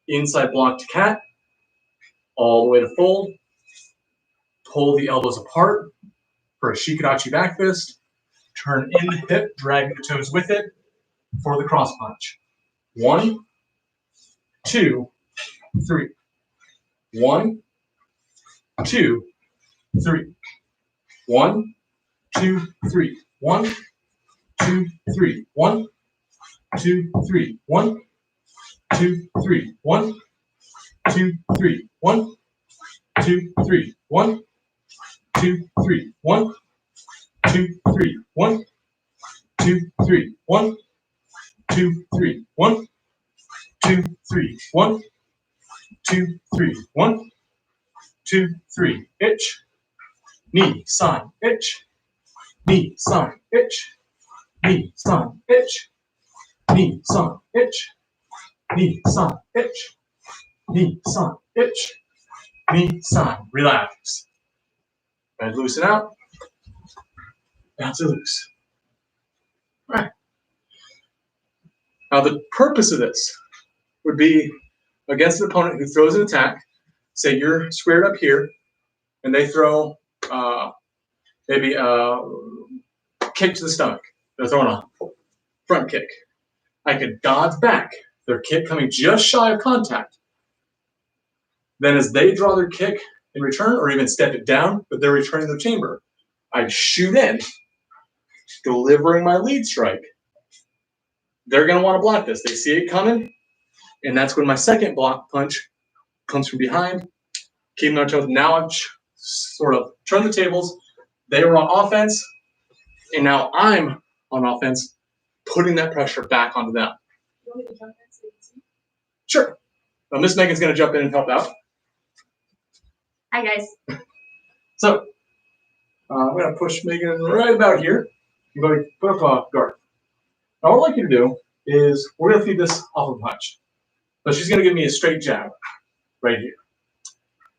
Inside block to cat. All the way to fold. Pull the elbows apart for a Shikarachi back fist. Turn in the hip, drag the toes with it for the cross punch. 1, 2, 3. 1, 2, 3. 1, 2, 3. 1, 2, 3. 1, 2, 3. 1, 2, 3. 1, 2, 3. 1, 2, 3. 1, 2, 3. 1, 2, 3. 1, 2, 3. 1, 2, 3. 1, 2, 3. 1, 2, 3. 1, 2, 3. Itch. Knee, sign, itch. Knee, sign, itch. Knee, sign, itch. Knee, sign, itch. Knee, sign, itch. Knee, sign, itch. Knee, sign. Relax. And loosen out. Bounce it loose. All right. Now the purpose of this would be against an opponent who throws an attack. Say you're squared up here, and they throw maybe a kick to the stomach. They're throwing a front kick. I could dodge back their kick coming just shy of contact. Then as they draw their kick in return, or even step it down, but they're returning the chamber, I'd shoot in, delivering my lead strike, they're going to want to block this. They see it coming, and that's when my second block punch comes from behind, keeping our toes. Now I've sort of turned the tables. They were on offense, and now I'm on offense, putting that pressure back onto them. You want me to jump in so you can see? Sure. Well, Miss Megan's going to jump in and help out. Hi, guys. So I'm going to push Megan right about here. I'm going to put up a guard. Now, what I'd like you to do is we're going to feed this off a punch. But she's going to give me a straight jab right here.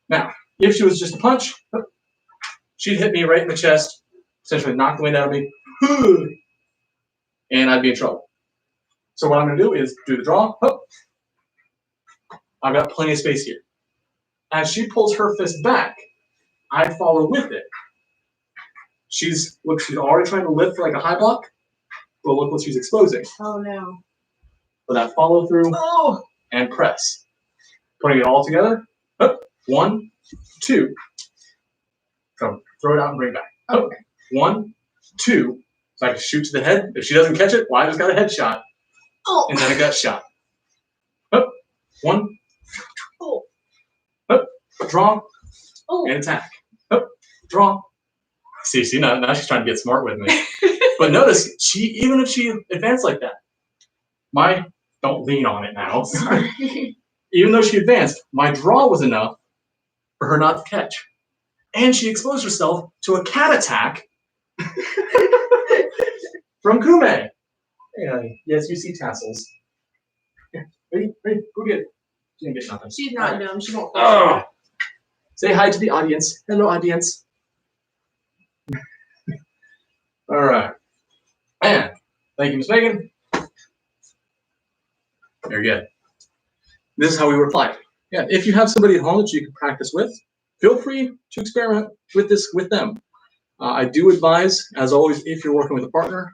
Now, if she was just a punch, she'd hit me right in the chest, essentially knock the wind out of me, and I'd be in trouble. So what I'm going to do is do the draw. I've got plenty of space here. As she pulls her fist back, I follow with it. She's already trying to lift like a high block, but look what she's exposing. Oh, no. For that follow through and press. Putting it all together. 1, 2. So throw it out and bring it back. Okay. 1, 2. So I can shoot to the head. If she doesn't catch it, well, I just got a headshot. Oh. And then I got shot. 1. Oh. Draw. Oh. And attack. Draw. See, now she's trying to get smart with me. But notice, even if she advanced like that, don't lean on it now. Sorry. Even though she advanced, my draw was enough for her not to catch. And she exposed herself to a cat attack from Kume. Yeah, yes, you see tassels. Here, ready, go get it. She didn't get nothing. She's not dumb. She won't. Oh. Say hi to the audience. Hello, audience. All right. And thank you, Miss Megan. Very good. This is how we reply. Yeah, if you have somebody at home that you can practice with, feel free to experiment with this with them. I do advise, as always, if you're working with a partner,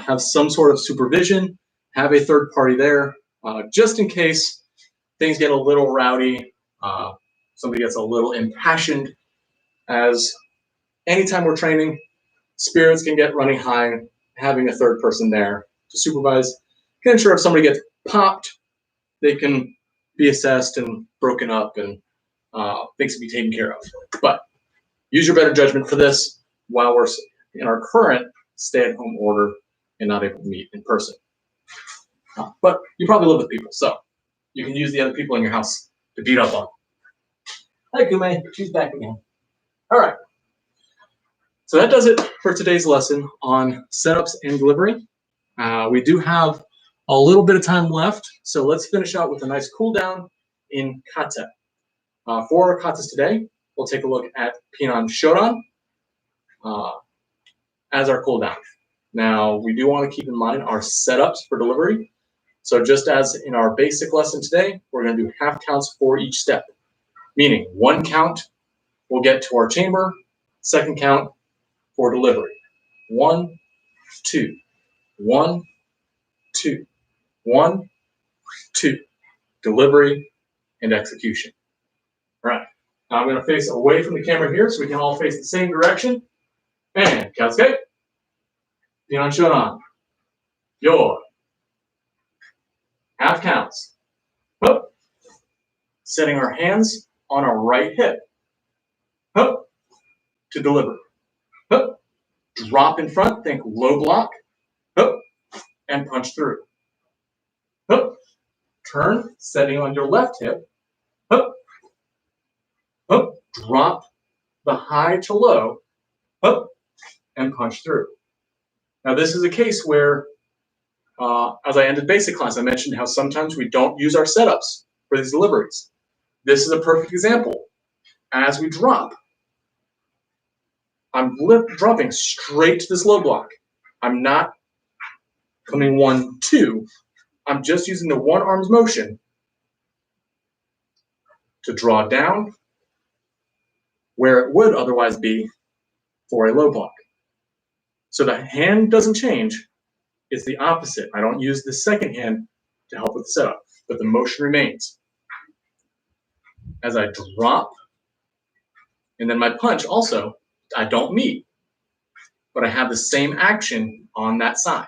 have some sort of supervision, have a third party there, just in case things get a little rowdy, somebody gets a little impassioned, as anytime we're training, spirits can get running high. Having a third person there to supervise can ensure if somebody gets popped, they can be assessed and broken up and things can be taken care of. But use your better judgment for this while we're in our current stay-at-home order and not able to meet in person. But you probably live with people, so you can use the other people in your house to beat up on. Hi, Kume. She's back again. All right. So that does it for today's lesson on setups and delivery. We do have a little bit of time left, so let's finish out with a nice cool down in kata. For our katas today, we'll take a look at Pinan Shodan as our cool down. Now, we do want to keep in mind our setups for delivery. So just as in our basic lesson today, we're going to do half counts for each step, meaning 1 count, we'll get to our chamber, 2nd count for delivery. 1, 2, 1, 2, 1, 2, delivery and execution. All right, now I'm going to face away from the camera here so we can all face the same direction. And Katsuke, Pinan Shodan, your half counts. Hup. Setting our hands on our right hip. Hup. To deliver. Hup. Drop in front, think low block. Hup. And punch through. Hup. Turn, setting on your left hip. Hup. Hup. Drop the high to low. Hup. And punch through. Now this is a case where, as I ended basic class, I mentioned how sometimes we don't use our setups for these deliveries. This is a perfect example. As we drop, I'm dropping straight to this low block. I'm not coming 1, 2. I'm just using the one arm's motion to draw down where it would otherwise be for a low block. So the hand doesn't change. It's the opposite. I don't use the second hand to help with the setup, but the motion remains. As I drop, and then my punch also, I don't meet, but I have the same action on that side.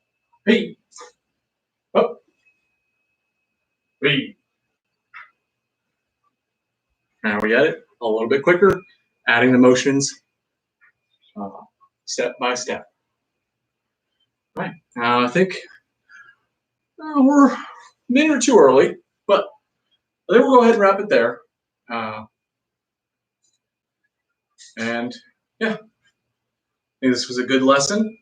Hey. Up. Hey. Now we get it a little bit quicker, adding the motions step by step. All right. Now I think we're a minute or two early, but I think we'll go ahead and wrap it there. And yeah, I think this was a good lesson.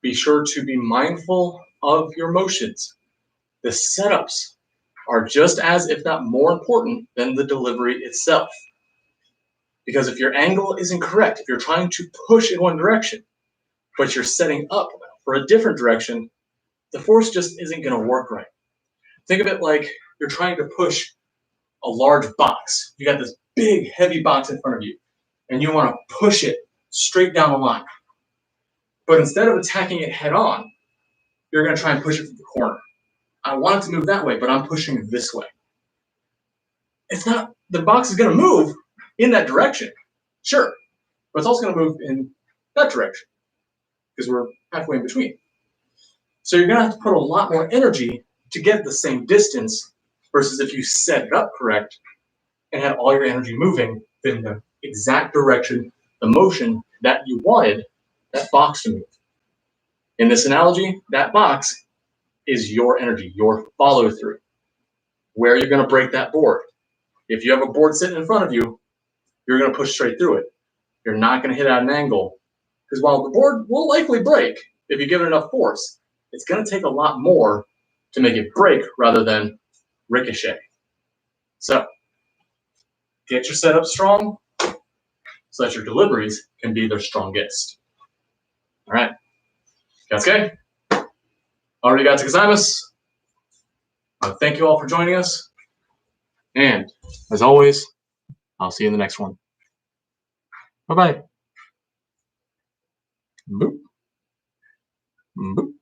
Be sure to be mindful of your motions. The setups are just as, if not more important than the delivery itself. Because if your angle isn't correct, if you're trying to push in one direction, but you're setting up for a different direction, the force just isn't going to work right. Think of it like you're trying to push a large box. You got this big, heavy box in front of you, and you want to push it straight down the line. But instead of attacking it head on, you're going to try and push it from the corner. I want it to move that way, but I'm pushing this way. It's not, the box is going to move in that direction, sure, but it's also going to move in that direction because we're halfway in between. So you're going to have to put a lot more energy to get the same distance versus if you set it up correct and had all your energy moving in the exact direction, the motion that you wanted that box to move. In this analogy, that box is your energy, your follow through. Where you're going to break that board. If you have a board sitting in front of you, you're going to push straight through it. You're not going to hit at an angle because while the board will likely break if you give it enough force, it's going to take a lot more to make it break rather than ricochet. So get your setup strong so that your deliveries can be their strongest. All right. Katsuke. Arigatou gozaimasu. Thank you all for joining us. And as always, I'll see you in the next one. Bye-bye. Boop. Boop.